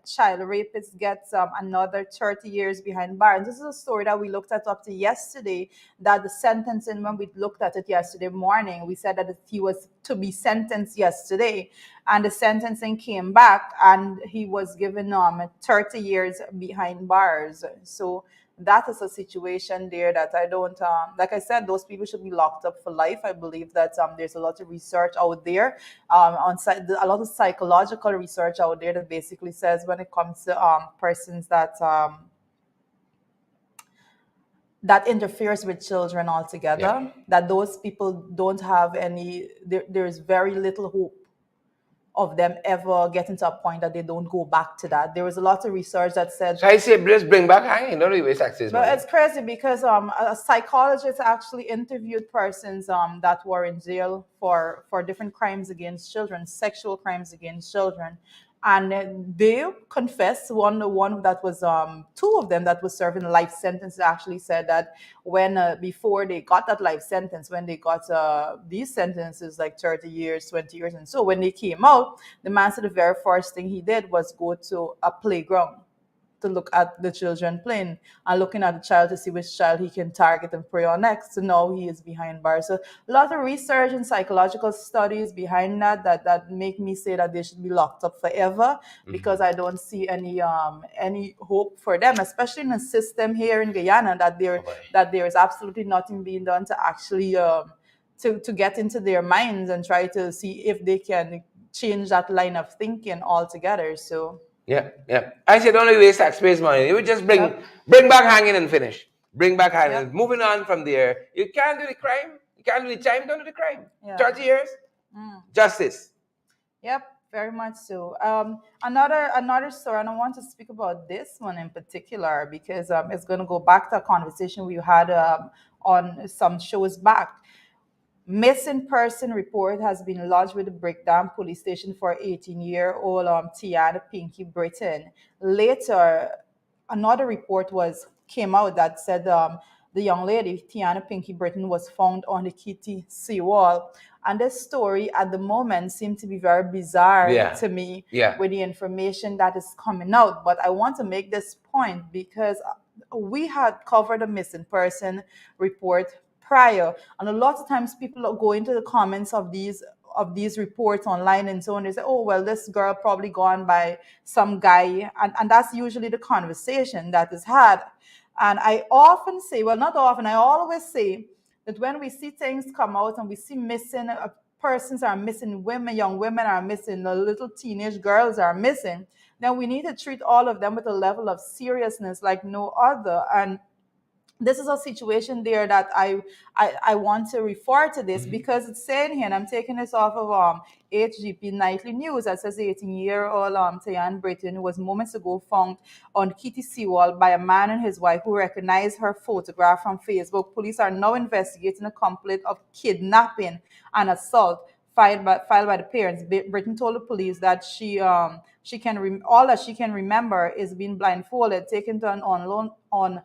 child rapist gets another 30 years behind bars. This is a story that we looked at up to yesterday, that the sentencing, when we looked at it yesterday morning, we said that he was to be sentenced yesterday, and the sentencing came back, and he was given 30 years behind bars. So that is a situation there that I don't like I said, those people should be locked up for life. I believe that there's a lot of research out there a lot of psychological research out there that basically says when it comes to persons that interferes with children Yeah. altogether, that those people don't have there's very little hope of them ever getting to a point that they don't go back to that. There was a lot of research that said. So I say, let's bring back hanging. Don't waste taxes But money. it's crazy because a psychologist actually interviewed persons that were in jail for different crimes against children, sexual crimes against children, and they confessed. One that was two of them that was serving a life sentence actually said that when before they got that life sentence, when they got these sentences like 30 years, 20 years, and so when they came out, the man said the very first thing he did was go to a playground to look at the children playing and looking at the child to see which child he can target and prey on next. So now he is behind bars. So a lot of research and psychological studies behind that make me say that they should be locked up forever, because I don't see any hope for them, especially in a system here in Guyana that there is absolutely nothing being done to actually to get into their minds and try to see if they can change that line of thinking altogether. So Yeah, yeah. I said, don't waste taxpayers money. You would just yep. bring back hanging and finish. Bring back hanging. Yep. Moving on from there. You can't do the crime. You can't do the time. Don't do the crime. Yeah. 30 years. Mm. Justice. Yep, very much so. Another story, and I want to speak about this one in particular because it's going to go back to a conversation we had on some shows back. Missing person report has been lodged with the Brickdam police station for 18-year-old Tiana Pinky Britton. Later, another report was came out that said the young lady, Tiana Pinky Britton, was found on the Kitty seawall. And this story at the moment seemed to be very bizarre Yeah. to me Yeah. with the information that is coming out. But I want to make this point because we had covered a missing person report prior, and a lot of times people go into the comments of these reports online and so on. They say, oh well, this girl probably gone by some guy, and that's usually the conversation that is had. And I often say, well, not often, I always say that when we see things come out and we see missing persons are missing, women, young women are missing, the little teenage girls are missing, then we need to treat all of them with a level of seriousness like no other. And this is a situation there that I want to refer to this because it's saying here, and I'm taking this off of HGP Nightly News, that says 18-year-old Tayan Britton was moments ago found on Kitty Seawall by a man and his wife who recognized her photograph from Facebook. Police are now investigating a complaint of kidnapping and assault filed by the parents. Britton told the police that all that she can remember is being blindfolded, taken to an unknown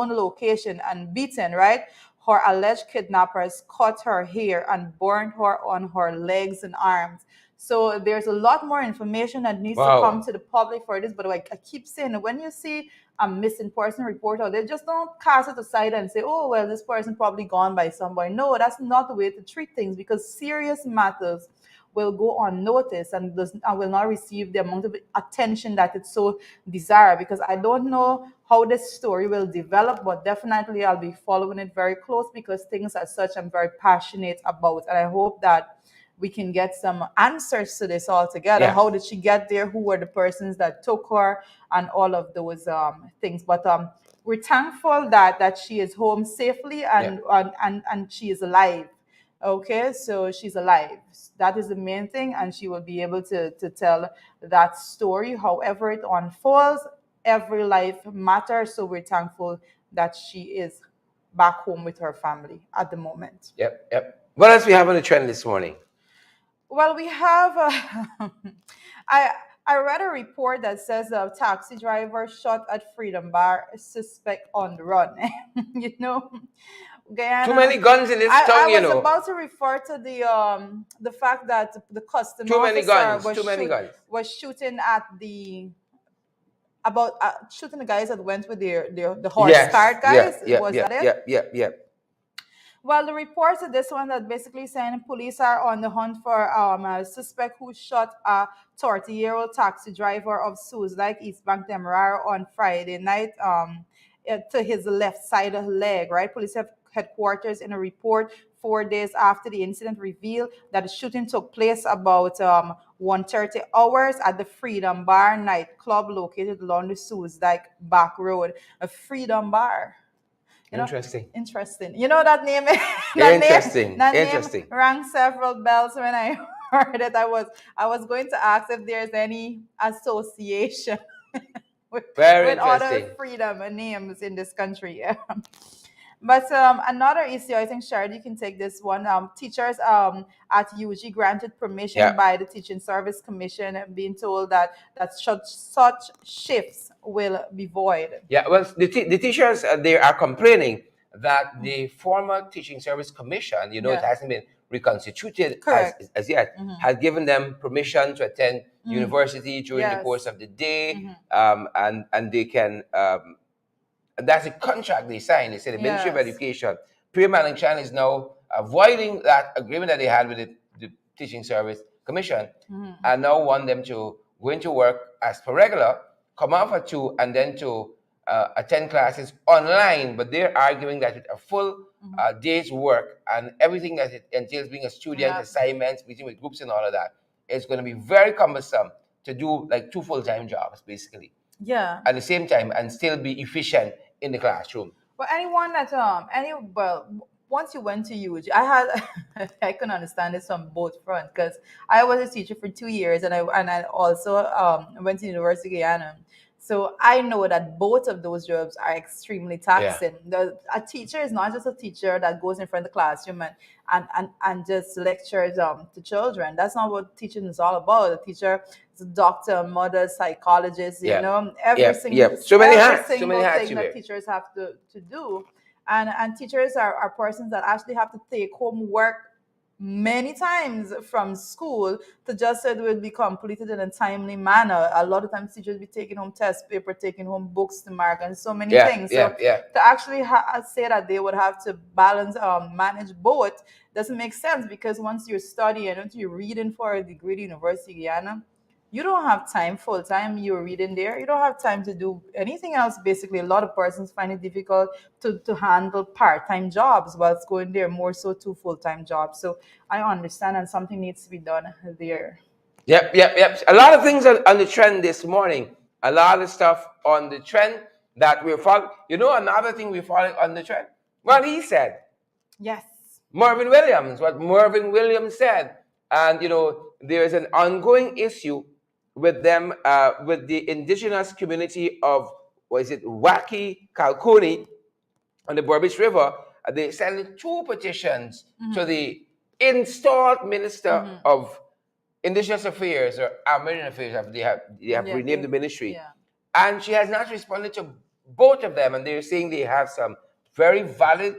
location, and beaten. Right, her alleged kidnappers cut her hair and burned her on her legs and arms. So there's a lot more information that needs to come to the public for this. But like I keep saying, when you see a missing person report out there, just don't cast it aside and say, oh, well, this person probably gone by somebody. No, that's not the way to treat things, because serious matters will go unnoticed and will not receive the amount of attention that it's so desired. Because I don't know how this story will develop, but definitely I'll be following it very close because things as such I'm very passionate about. And I hope that we can get some answers to this altogether. Yeah. How did she get there? Who were the persons that took her? And all of those things. But we're thankful that she is home safely and she is alive. Okay, so she's alive. That is the main thing, and she will be able to tell that story. However it unfolds, every life matters. So we're thankful that she is back home with her family at the moment. Yep, yep. What else we have on the trend this morning? Well, we have. I read a report that says a taxi driver shot at Freedom Bar, suspect on the run. You know, Guyana. Too many guns in this town, I was about to refer to the fact that the custom Too many officer guns. Too many guns. was shooting at about shooting the guys that went with the horse Yes. cart Yeah. guys. Yeah. Was Yeah. that it? Yeah. Yeah. Yeah. Well, the reports of this one that basically saying police are on the hunt for a suspect who shot a 30-year-old taxi driver of Suze, like East Bank Demerara on Friday night to his left side of leg, right? Police have headquarters in a report 4 days after the incident revealed that the shooting took place about 1:30 hours at the Freedom Bar nightclub located along the Suze Dyke back road. A Freedom Bar. Interesting. Interesting. You know that name. Interesting. That Interesting. name rang several bells when I heard it. I was going to ask if there's any association with, Very with other interesting. freedom names in this country. But another issue, I think, Sharon, you can take this one. Teachers at UG granted permission Yeah. by the Teaching Service Commission, and being told that such shifts will be void. Yeah, well, the teachers they are complaining that the former Teaching Service Commission, it Yeah. hasn't been reconstituted Correct. as yet, has given them permission to attend university during the Yes. course of the day, and they can. And that's a contract they signed. They said the Ministry of Yes. Education, Priya Malinchan is now avoiding that agreement that they had with the Teaching Service Commission, and now want them to go into work as per regular, come out for 2, and then to attend classes online. But they're arguing that with a full day's work and everything that it entails, being a student, Yeah. assignments, meeting with groups and all of that, it's going to be very cumbersome to do like 2 full-time jobs, basically, Yeah. at the same time, and still be efficient in the classroom. Well, anyone that once you went to UG, I can understand this on both fronts because I was a teacher for 2 years, and I also went to University of Guyana. So I know that both of those jobs are extremely taxing. A teacher is not just a teacher that goes in front of the classroom and just lectures to children. That's not what teaching is all about. A teacher is a doctor, mother, psychologist, every single So many hats. thing you that wear. teachers have to do. And teachers are persons that actually have to take home work many times from school to just so it will be completed in a timely manner. A lot of times teachers be taking home test paper, taking home books to mark, and so many things. So to actually say that they would have to balance, manage both doesn't make sense, because once you're studying, once you're reading for a degree at University of Guyana, you don't have time full time. You're reading there. You don't have time to do anything else. Basically, a lot of persons find it difficult to handle part-time jobs whilst going there, more so to full-time jobs. So I understand, and something needs to be done there. Yep. A lot of things are on the trend this morning. A lot of stuff on the trend that we're following. Another thing we're following on the trend. Well, he said. Yes. Marvin Williams, what Marvin Williams said. And, there is an ongoing issue with them, with the indigenous community of, Wacky Kalkuni on the Burbage River. They sent 2 petitions to the installed Minister of Indigenous Affairs, or Amerindian Affairs. They have renamed the ministry. Yeah. And she has not responded to both of them. And they're saying they have some very valid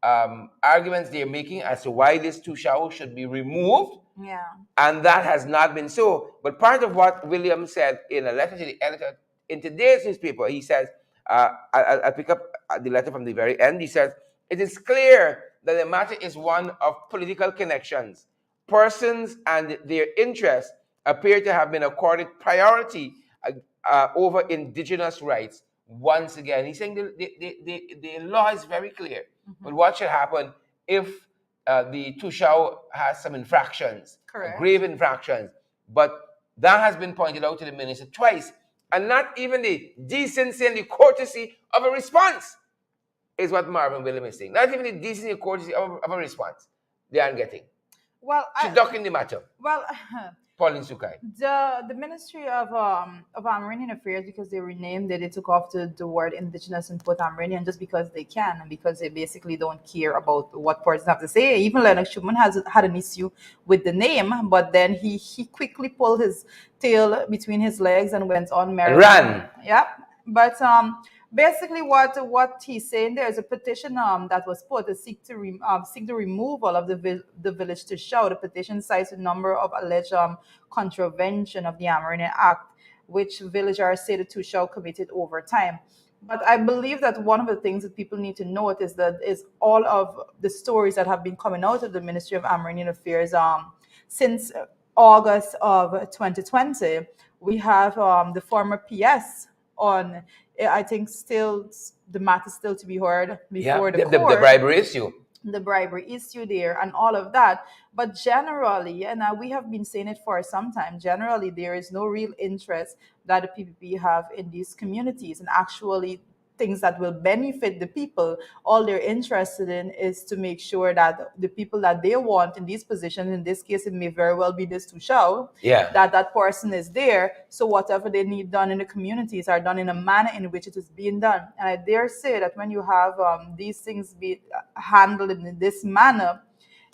arguments they're making as to why this Tushao should be removed. Yeah. And that has not been so. But part of what Williams said in a letter to the editor in today's newspaper, he says, I'll pick up the letter from the very end. He says, it is clear that the matter is one of political connections. Persons and their interests appear to have been accorded priority over indigenous rights. Once again, he's saying the law is very clear. But what should happen if the Tushao has some infractions, grave infractions? But that has been pointed out to the minister twice, and not even the decency and the courtesy of a response is what Marvin Williams is saying. Not even the decency and courtesy of a response they aren't getting. Well, she's ducking the matter. Well, Pauline Sukai. The Ministry of Amerindian Affairs, because they renamed it, they took off the word indigenous and put Amerindian just because they can, and because they basically don't care about what persons have to say. Even Lennox Schumann has had an issue with the name, but then he quickly pulled his tail between his legs and went on married. Ran. Yeah, but basically what he's saying, there's a petition that was put to seek the removal of the village to show. The petition cites a number of alleged contravention of the Amerindian Act, which villagers say the two show committed over time. But I believe that one of the things that people need to note is all of the stories that have been coming out of the Ministry of Amerindian Affairs since August of 2020. We have the former PS on. I think still the matter still to be heard Yeah, before the the court, bribery issue. the bribery issue there and all of that. But generally, and we have been saying it for some time, generally there is no real interest that the PPP have in these communities and actually things that will benefit the people. All they're interested in is to make sure that the people that they want in these positions, in this case it may very well be this to show, Yeah. that person is there, so whatever they need done in the communities are done in a manner in which it is being done. And I dare say that when you have these things be handled in this manner,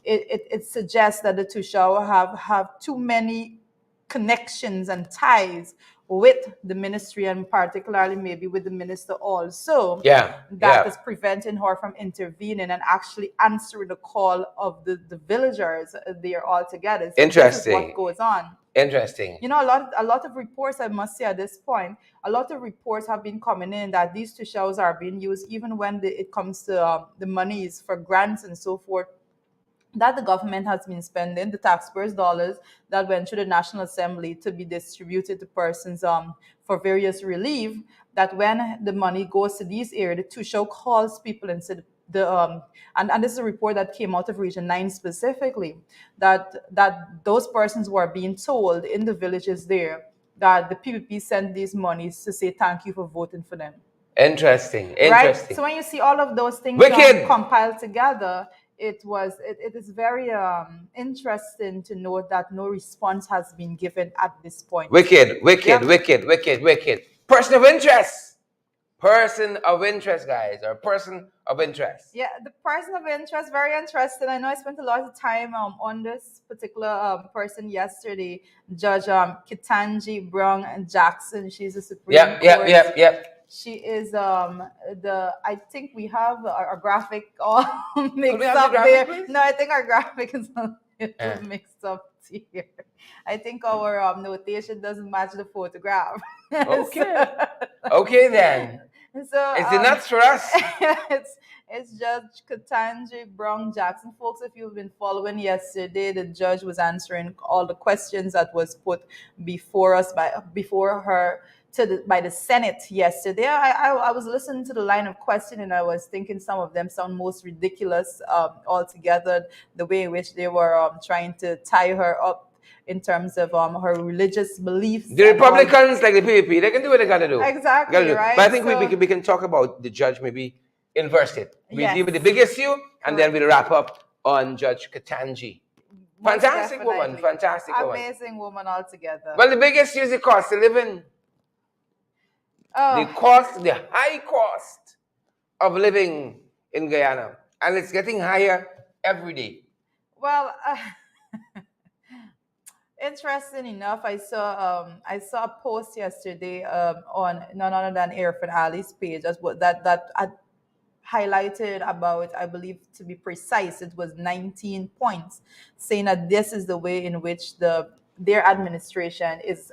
it suggests that the Tushao have too many connections and ties with the ministry, and particularly maybe with the minister also, Yeah. that Yeah. is preventing her from intervening and actually answering the call of the villagers there altogether. So this is what Interesting. goes on. Interesting. You know, a lot of reports, I must say at this point, a lot of reports have been coming in that these two shells are being used even when it comes to the monies for grants and so forth that the government has been spending, the taxpayers' dollars that went to the National Assembly to be distributed to persons for various relief, that when the money goes to these areas, the Tusho calls people and said and this is a report that came out of Region 9 specifically, that those persons were being told in the villages there that the PPP sent these monies to say thank you for voting for them. Interesting. Right? Interesting. So when you see all of those things Wicked. compiled together, it is very interesting to note that no response has been given at this point. Wicked. Wicked. Yeah. Wicked. Wicked. Wicked. Person of interest. Person of interest, guys, or person of interest. Yeah, the person of interest, very interesting. I know I spent a lot of time on this particular person yesterday, Judge Ketanji Brown Jackson. She's a Supreme Court. Yep. She is I think we have our graphic all mixed have up the graphic, there. please? No, I think our graphic is a little mixed up here. I think our notation doesn't match the photograph. Okay. Okay then. So Is it nuts for us? it's Judge Ketanji Brown Jackson. Folks, if you've been following yesterday, the judge was answering all the questions that was put before her by the Senate yesterday. I was listening to the line of questioning and I was thinking some of them sound most ridiculous altogether, the way in which they were trying to tie her up in terms of her religious beliefs. The Republicans, like the PPP, they can do what they gotta do. Exactly, right? But I think we can talk about the judge maybe inverse it. We deal with the big issue and then we'll wrap up on Judge Ketanji. Fantastic woman, fantastic woman. Amazing woman altogether. Well, the big issue is the cost of living. The high cost of living in Guyana. And it's getting higher every day. Well, interesting enough, I saw a post yesterday on none other than Irfan Ali's page that highlighted about, I believe to be precise, it was 19 points, saying that this is the way in which their administration is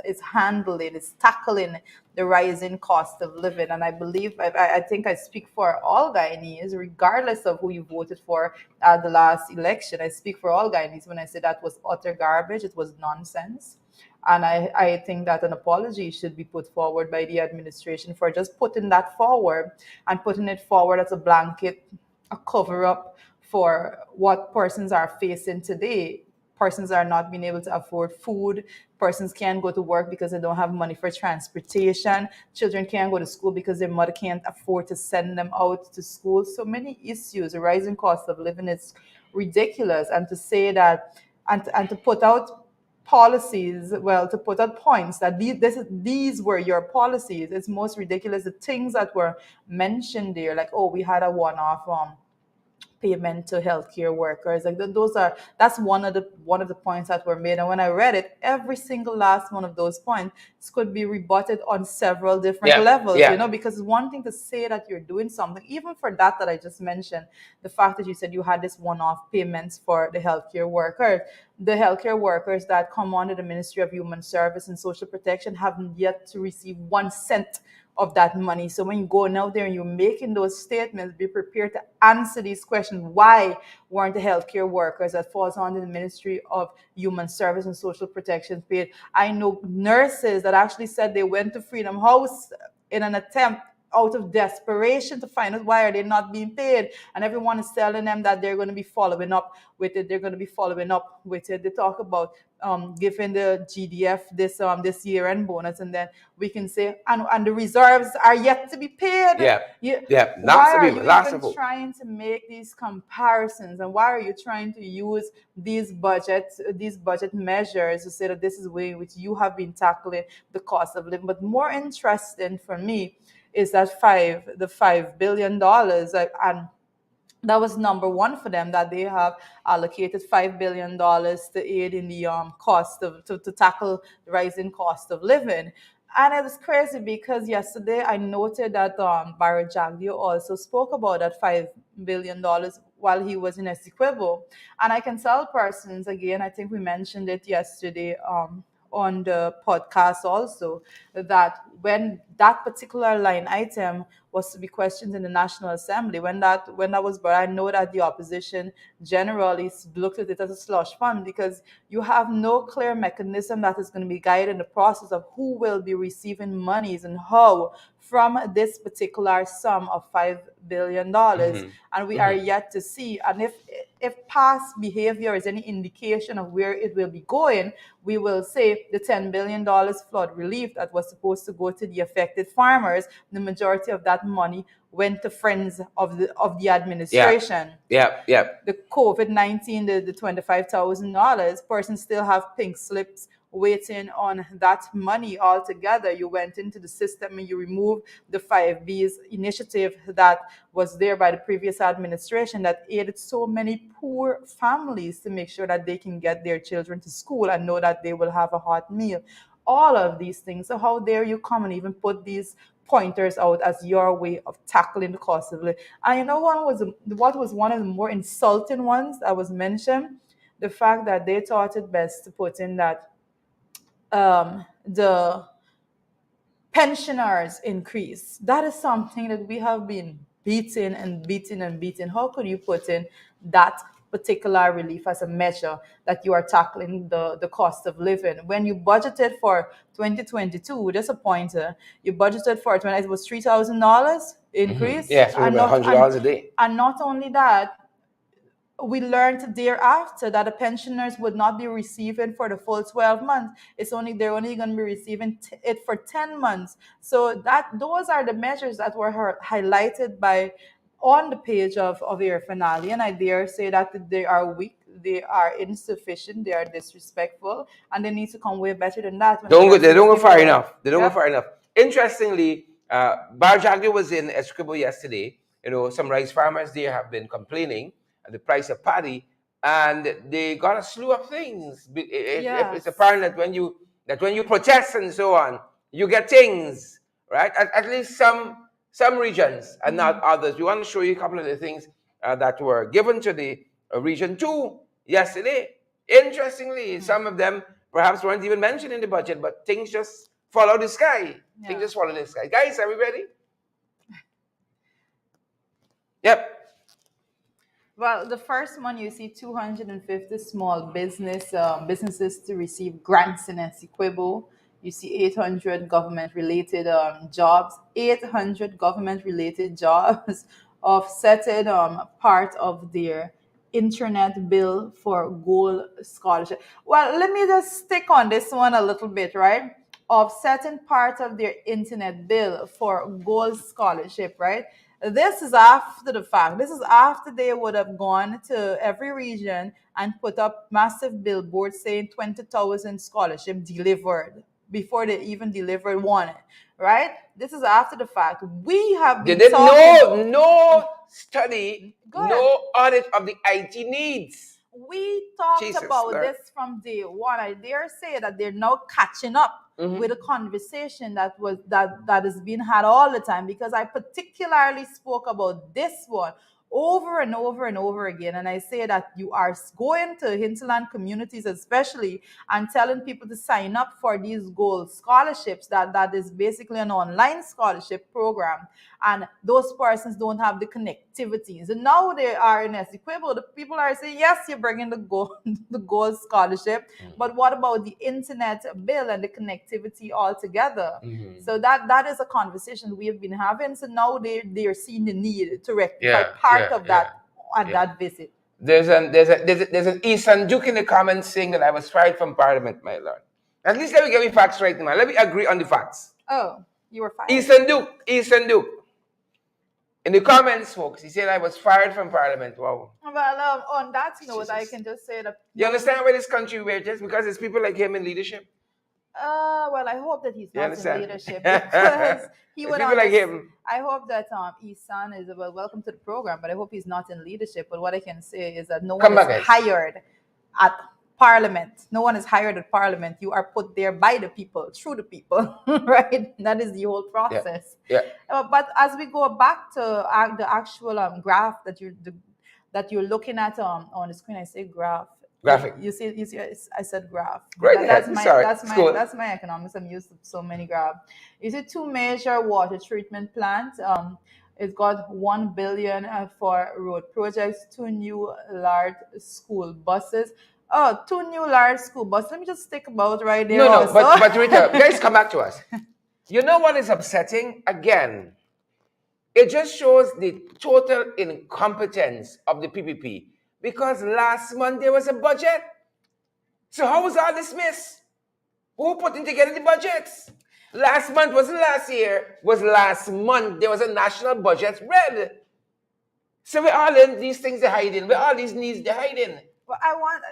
tackling the rising cost of living. And I believe, I think I speak for all Guyanese, regardless of who you voted for at the last election. I speak for all Guyanese when I say that was utter garbage. It was nonsense. And I think that an apology should be put forward by the administration for just putting that forward and putting it forward as a blanket, a cover up for what persons are facing today. Persons are not being able to afford food. Persons can't go to work because they don't have money for transportation. Children can't go to school because their mother can't afford to send them out to school. So many issues. The rising cost of living is ridiculous. And to say that, and to put out policies, to put out points that these were your policies, it's most ridiculous. The things that were mentioned there, like, oh, we had a one-off payment to healthcare workers. Like that's one of the points that were made. And when I read it, every single last one of those points could be rebutted on several different Yeah, levels, yeah, because it's one thing to say that you're doing something, even for that I just mentioned, the fact that you said you had this one-off payments for the healthcare workers that come under the Ministry of Human Service and Social Protection haven't yet to receive 1 cent of that money. So when you go out there and you're making those statements, be prepared to answer these questions. Why weren't the healthcare workers that falls under the Ministry of Human Service and Social Protection paid? I know nurses that actually said they went to Freedom House in an attempt out of desperation to find out why are they not being paid, and everyone is telling them that they're going to be following up with it. They're going to be following up with it. They talk about giving the GDF this year end bonus, and then we can say and the reserves are yet to be paid. yeah, You, yeah. Lots why of are people, you lots even of hope. trying to make these comparisons, and why are you trying to use these budget measures to say that this is the way in which you have been tackling the cost of living? But more interesting for me is that $5 billion, and that was number one for them, that they have allocated $5 billion to aid in the cost of to tackle the rising cost of living. And it was crazy because yesterday I noted that Barry Jagdeo also spoke about that $5 billion while he was in Essequibo. And I can tell persons, again, I think we mentioned it yesterday on the podcast also, that when that particular line item was to be questioned in the National Assembly, when that was brought, I know that the opposition generally looked at it as a slush fund, because you have no clear mechanism that is going to be guiding the process of who will be receiving monies and how from this particular sum of $5 billion, and we are yet to see. And if past behavior is any indication of where it will be going, we will say the $10 billion flood relief that was supposed to go to the affected farmers, the majority of that money went to friends of the Yeah, administration. yeah, yeah, The COVID-19, the $25,000, persons still have pink slips waiting on that money altogether. You went into the system and you removed the 5Bs initiative that was there by the previous administration that aided so many poor families to make sure that they can get their children to school and know that they will have a hot meal. All of these things. So how dare you come and even put these pointers out as your way of tackling the cost of living? And what was one of the more insulting ones that was mentioned? The fact that they thought it best to put in that the pensioners increase. That is something that we have been beating and beating and beating. How could you put in that particular relief as a measure that you are tackling the cost of living when you budgeted for 2022? Just a pointer. You budgeted for it was $3,000 increase, yeah. So about $100 a day. and not only that, we learned thereafter that the pensioners would not be receiving for the full 12 months. They're only going to be receiving it for 10 months. So those are the measures that were highlighted by on the page of Air Finale, and I dare say that they are weak, they are insufficient, they are disrespectful, and they need to come way better than that when the They persons don't go give far out. enough. They don't go Yep. far enough. Interestingly, Barjagli was in Escribo yesterday. Some rice farmers there have been complaining at the price of paddy, and they got a slew of things. If it's Yes. apparent that when you protest and so on, you get things, right? At least some regions and not others. We want to show you a couple of the things that were given to the region 2 yesterday. Interestingly, some of them perhaps weren't even mentioned in the budget, but things just follow the sky. Things Yeah. just follow the sky. Guys, are we ready? Yep. Well, the first one, you see 250 small businesses to receive grants in Essequibo. You see 800 government-related jobs, 800 government-related jobs offsetted part of their internet bill for gold scholarship. Well, let me just stick on this one a little bit, right? Offsetting part of their internet bill for gold scholarship, right? This is after the fact. This is after they would have gone to every region and put up massive billboards saying 20,000 scholarship delivered before they even delivered one, right? This is after the fact. We have They been did talking. no study, Go ahead. no audit of the IT needs. We talked Jesus, about Lord. this from day one. I dare say that they're now catching up with a conversation that is being had all the time, because I particularly spoke about this one over and over and over again. And I say that you are going to hinterland communities, especially, and telling people to sign up for these gold scholarships, that is basically an online scholarship program, and those persons don't have the connectivities. And now they are in Essequibo. The people are saying, yes, you're bringing the gold, the gold scholarship, but what about the internet bill and the connectivity altogether? So that is a conversation we have been having. So now they're seeing the need to rectify part of that at that visit. There's an Eastern Duke in the comments saying that I was fired from Parliament, my lord. At least let me get me facts right now. Let me agree on the facts. Oh, you were fired. Eastern Duke. In the comments, folks, he said I was fired from Parliament. Wow. Well, on that note, I can just say that. You understand where this country we're just because it's people like him in leadership? Well, I hope that he's You not understand? in leadership, because he would people like him. I hope that Isan is, well, welcome to the program, but I hope he's not in leadership. But what I can say is that no one is hired at Parliament. No one is hired at Parliament. You are put there by the people, through the people, right? That is the whole process. But as we go back to the actual graph that you're looking at on the screen, I say graph. Graphic. You see, I said graph. Right. That's my economics. I'm used to so many graphs. You see, two major water treatment plants. It's got 1 billion for road projects, two new large school buses. Oh, two new large school buses. Let me just stick about right there. No, but Rita, guys, come back to us. You know what is upsetting? Again, it just shows the total incompetence of the PPP. Because last month there was a budget. So how was all this missed? Who put in together the budgets? Last month wasn't last year, was last month. There was a national budget read. So we're all in these things they're hiding. We're all these needs they're hiding. But I want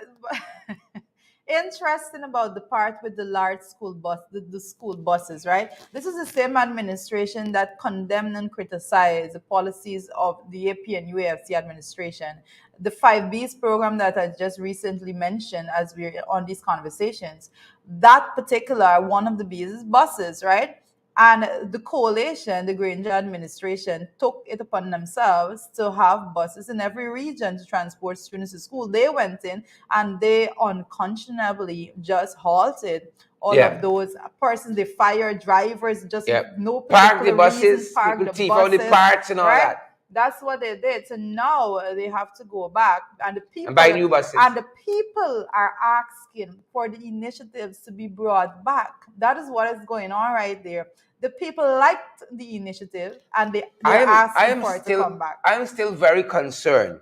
interesting about the part with the large school bus, the school buses, right? This is the same administration that condemned and criticized the policies of the AP and UAFC administration. The 5Bs program that I just recently mentioned as we're on these conversations, that particular one of the Bs is buses, right? And the coalition, the Granger administration, took it upon themselves to have buses in every region to transport students to school. They went in and they unconscionably just halted all of those persons. They fired drivers, just no park the buses, reason, park the thief out the parts and all that. That's what they did. So now they have to go back, and the people and buy new buses. And the people are asking for the initiatives to be brought back. That is what is going on right there. The people liked the initiative, and they're asking for it to come back. I'm still very concerned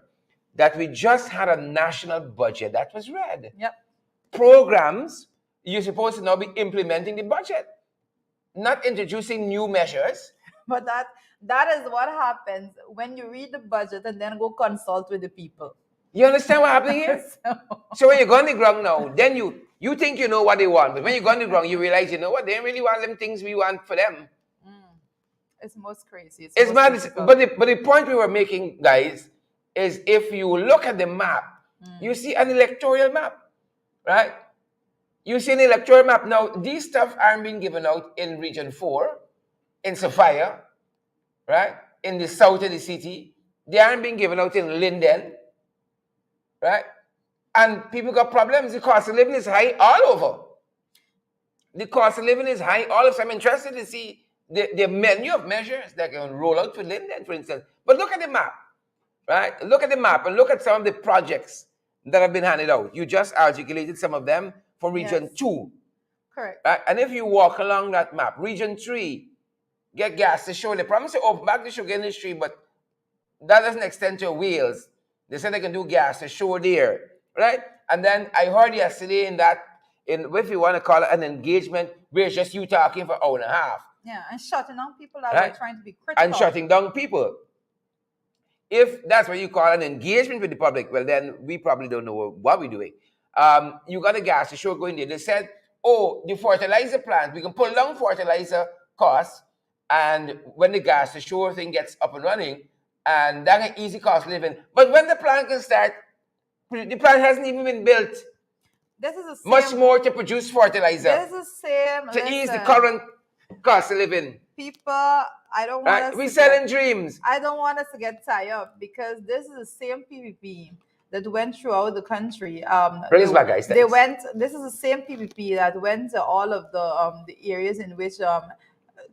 that we just had a national budget that was read. Programs, you're supposed to now be implementing the budget, not introducing new measures. But that is what happens when you read the budget and then go consult with the people. You understand what happening here? So when you go on the ground now, then you think you know what they want, but when you go on the ground, you realize, you know what, they don't really want them things we want for them. It's most crazy. It's mad. But the point we were making, guys, is if you look at the map, you see an electoral map, right? You see an electoral map. Now, these stuff aren't being given out in Region 4, in Sophia, right? In the south of the city. They aren't being given out in Linden, right? And people got problems. The cost of living is high all over. The cost of living is high all over. So I'm interested to see the menu of measures that can roll out for Linden, for instance. But look at the map, right? Look at the map and look at some of the projects that have been handed out. You just articulated some of them for Region 2. Correct. Right? And if you walk along that map, Region 3, get gas to show. They promise to open back the sugar industry, but that doesn't extend to Wales. They said they can do gas to show there, right? And then I heard yesterday if you want to call it an engagement, where it's just you talking for an hour and a half. Yeah, and shutting down people that are trying to be critical. And shutting down people. If that's what you call an engagement with the public, well, then we probably don't know what we're doing. You got a gas to show going there. They said oh, the fertilizer plant, we can pull down fertilizer costs, and when the gas the sure thing gets up and running, and that can easy cost living. But when the plant can start, the plant hasn't even been built. This is the same. Much more to produce fertilizer. This is the same. To ease the current cost of living. People, I don't want us. We selling dreams. I don't want us to get tied up because this is the same PPP that went throughout the country. Bring us back, guys. They went. This is the same PPP that went to all of the areas in which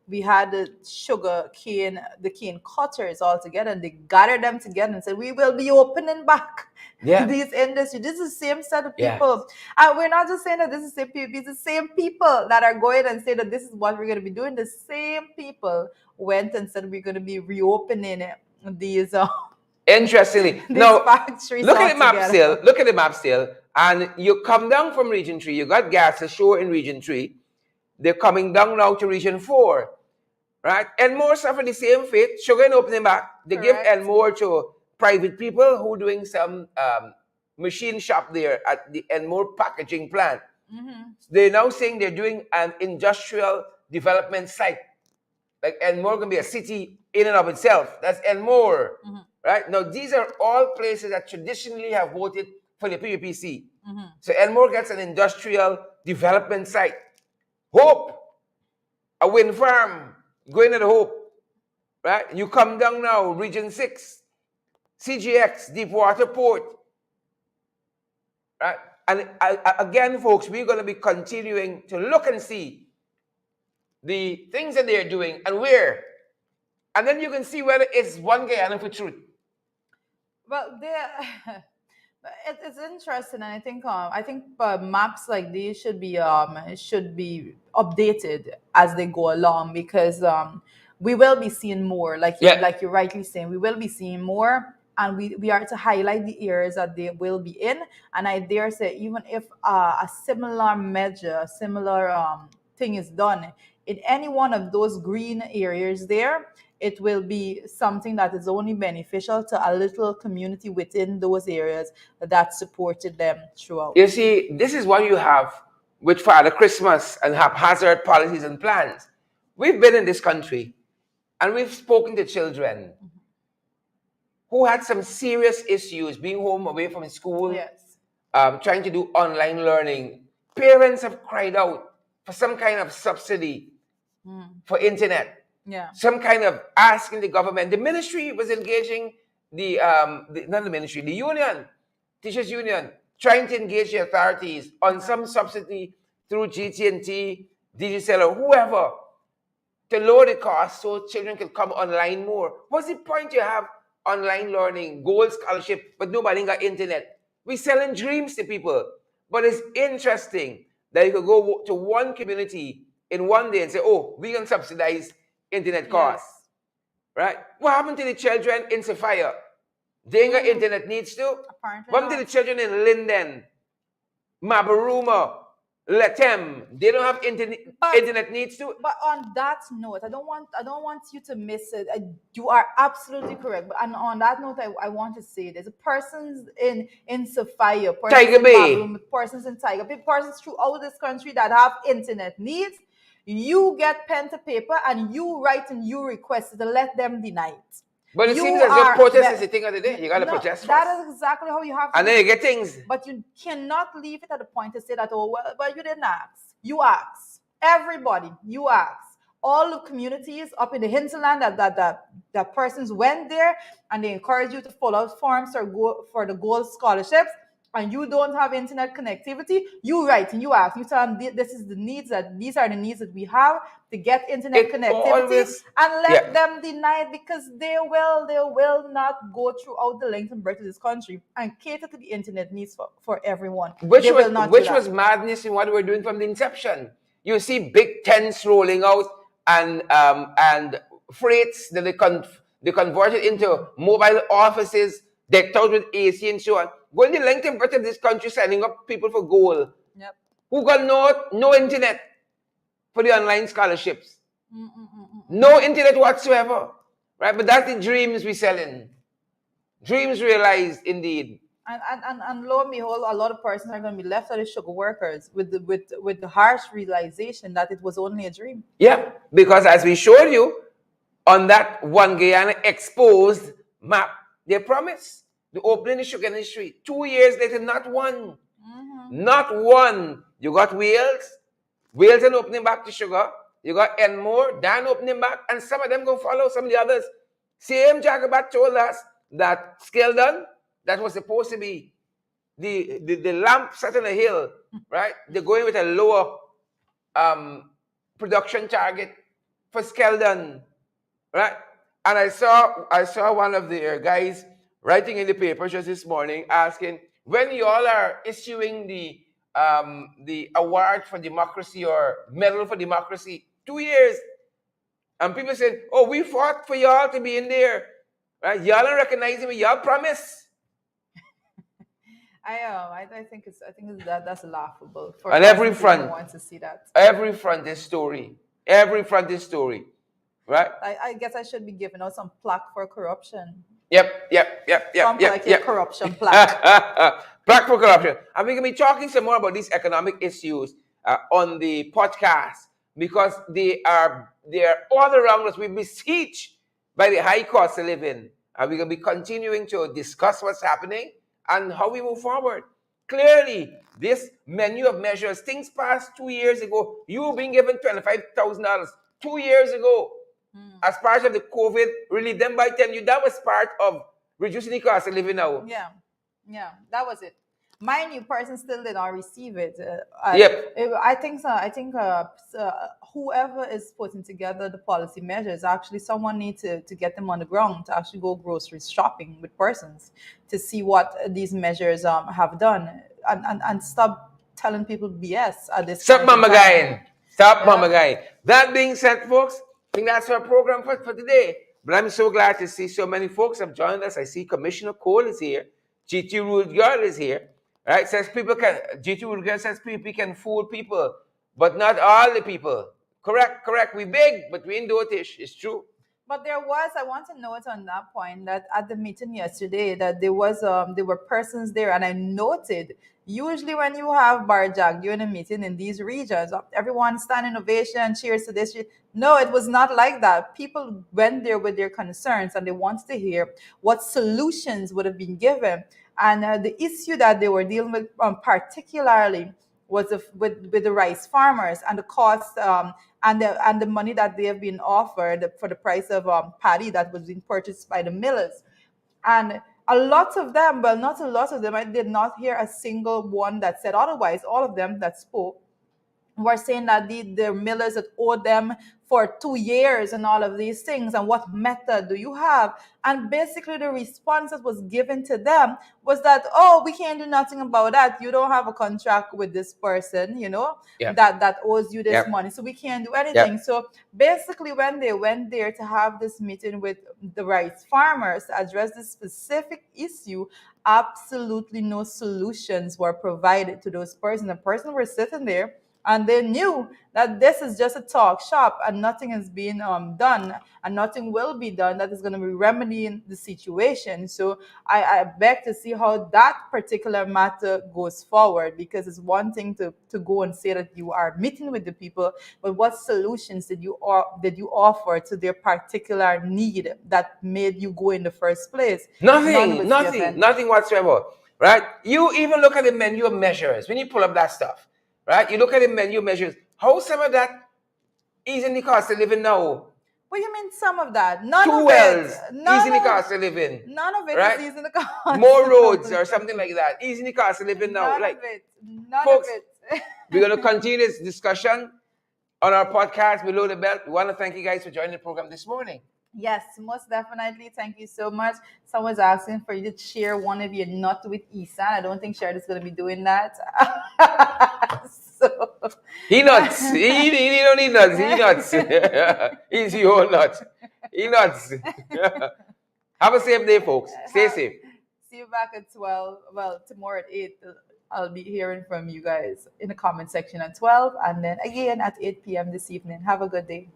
we had the sugar cane, the cane cutters all together, and they gathered them together and said, we will be opening back these industries. This is the same set of people. And we're not just saying that this is the same people, it's the same people that are going and say that this is what we're going to be doing. The same people went and said we're going to be reopening these interestingly. Now, look at the map still. Look at the map still. And you come down from Region 3, you got gas ashore in Region 3. They're coming down now to Region 4, right? And more suffer the same fate. Sugar and opening back. They give and more to private people who doing some machine shop there at the Enmore packaging plant. They're now saying they're doing an industrial development site. Like Enmore can be a city in and of itself. That's Enmore, right? Now, these are all places that traditionally have voted for the PUPC. So Enmore gets an industrial development site. Hope, a wind farm, going to the Hope, right? You come down now, Region 6, CGX, Deepwater Port, right? And again, folks, we're going to be continuing to look and see the things that they're doing and where. And then you can see whether it's one Guyana for truth. Well, it's interesting, and I think maps like these should be updated as they go along, because we will be seeing more, like you're rightly saying, we will be seeing more, and we are to highlight the areas that they will be in. And I dare say, even if a similar measure, a similar thing is done in any one of those green areas there, it will be something that is only beneficial to a little community within those areas that supported them throughout. You see, this is what you have with Father Christmas and haphazard policies and plans. We've been in this country and we've spoken to children who had some serious issues, being home away from school, trying to do online learning. Parents have cried out for some kind of subsidy for internet. Some kind of asking the government. The ministry was engaging the union, teachers union, trying to engage the authorities on some subsidy through GT&T, Digicel, or whoever, to lower the cost so children can come online more. What's the point you have online learning, gold scholarship, but nobody got internet? We're selling dreams to people. But it's interesting that you could go to one community in one day and say, oh, we can subsidize internet costs, right? What happened to the children in Sophia? They ain't got internet needs too. What happened to the children in Linden, Mabaruma, Latem? They don't have internet needs too. But on that note, I don't want you to miss it. You are absolutely correct. But on that note, I want to say there's persons in Sophia, persons Tiger in Bay, Mabaruma, persons in Tiger Bay, persons throughout this country that have internet needs. You get pen to paper and you write and you request to let them deny it. But it seems as though protest is the thing of the day. You got to protest first. That is exactly how you have to. And then you get things. But you cannot leave it at the point to say that, oh, well, you didn't ask. You ask. Everybody, you ask. All the communities up in the hinterland that persons went there and they encourage you to fill out forms or go for the gold scholarships, and you don't have internet connectivity, you write and you ask. You tell them these are the needs that we have to get internet connectivity, and let them deny it, because they will not go throughout the length and breadth of this country and cater to the internet needs for everyone. Which was madness in what we were doing from the inception. You see big tents rolling out and freights that they converted into mobile offices decked out with AC and so on. Going the length and breadth of this country, signing up people for gold. Who got no internet for the online scholarships. No internet whatsoever. Right? But that's the dreams we're selling. Dreams realized, indeed. And lo and behold, a lot of persons are going to be left out as sugar workers with the harsh realization that it was only a dream. Yeah, because as we showed you on that one Guyana exposed map, they promised the opening the sugar industry. 2 years later, not one. Not one. You got Wales and opening back to sugar. You got Enmore, Dan opening back, and some of them go follow some of the others. Same Jagabat told us that Skeldon, that was supposed to be the lamp set on a hill, right? They're going with a lower production target for Skeldon, right? And I saw one of the guys writing in the paper just this morning asking when you all are issuing the award for democracy or medal for democracy. 2 years, and people said, "Oh, we fought for y'all to be in there, right? Y'all are recognizing me. Y'all promise." I think that's laughable for On persons every who front, don't want to see that. every front is story. Every front is story, right? I guess I should be giving out some plaque for corruption. Yep. Some like a corruption plaque. Black for corruption. And we're going to be talking some more about these economic issues on the podcast because they are all around us. We beseech by the high cost of living. And we're going to be continuing to discuss what's happening and how we move forward. Clearly, this menu of measures, things passed 2 years ago. You were being given $25,000 2 years ago as part of the COVID relief. Then by telling you that was part of reducing the cost of living now. Yeah, that was it. Mind you, person still did not receive it. Yep. I think so. I think whoever is putting together the policy measures, actually someone needs to get them on the ground to actually go grocery shopping with persons to see what these measures have done and stop telling people BS at this Stop point in mama time. guy. Stop Yeah. mama guy. That being said, folks, I think that's our program for today. But I'm so glad to see so many folks have joined us. I see Commissioner Cole is here. GT Rule Girl is here. Right? Says people can GT Rule Girl says people can fool people, but not all the people. Correct. We big, but we indotish. It's true. But I want to note on that point that at the meeting yesterday that there were persons there, and I noted usually when you have Barjak during a meeting in these regions, everyone standing ovation, cheers to this. No, it was not like that. People went there with their concerns and they wanted to hear what solutions would have been given. And the issue that they were dealing with, particularly, was with the rice farmers and the cost and the money that they have been offered for the price of paddy that was being purchased by the millers. And a lot of them, well, not a lot of them, I did not hear a single one that said otherwise. All of them that spoke were saying that the millers that owed them for 2 years and all of these things, and what method do you have? And basically the response that was given to them was that, oh, we can't do nothing about that. You don't have a contract with this person, that owes you this money, so we can't do anything. So basically when they went there to have this meeting with the rice farmers to address this specific issue, absolutely no solutions were provided to those persons. The person were sitting there and they knew that this is just a talk shop and nothing is being done and nothing will be done that is going to be remedying the situation. So I beg to see how that particular matter goes forward, because it's one thing to go and say that you are meeting with the people, but what solutions did you offer to their particular need that made you go in the first place? Nothing whatsoever. Right? You even look at the menu of measures when you pull up that stuff. Right? You look at the menu measures. How some of that easing the cost of living now? What do you mean some of that? None Two of wells, it. easing the cost of living. None of it right? is easing the cost. More roads or something like that. Easing the cost of living now. None Like, of it. None folks, of it. we're going to continue this discussion on our podcast Below the Belt. We want to thank you guys for joining the program this morning. Yes, most definitely. Thank you so much. Someone's asking for you to share one of your nuts with Isan. I don't think Sharon is going to be doing that. So he nuts. He don't need nuts. He nuts. He's your nuts. He nuts. Have a safe day, folks. Stay safe. See you back at 12. Well, tomorrow at 8. I'll be hearing from you guys in the comment section at 12 and then again at 8 p.m. this evening. Have a good day.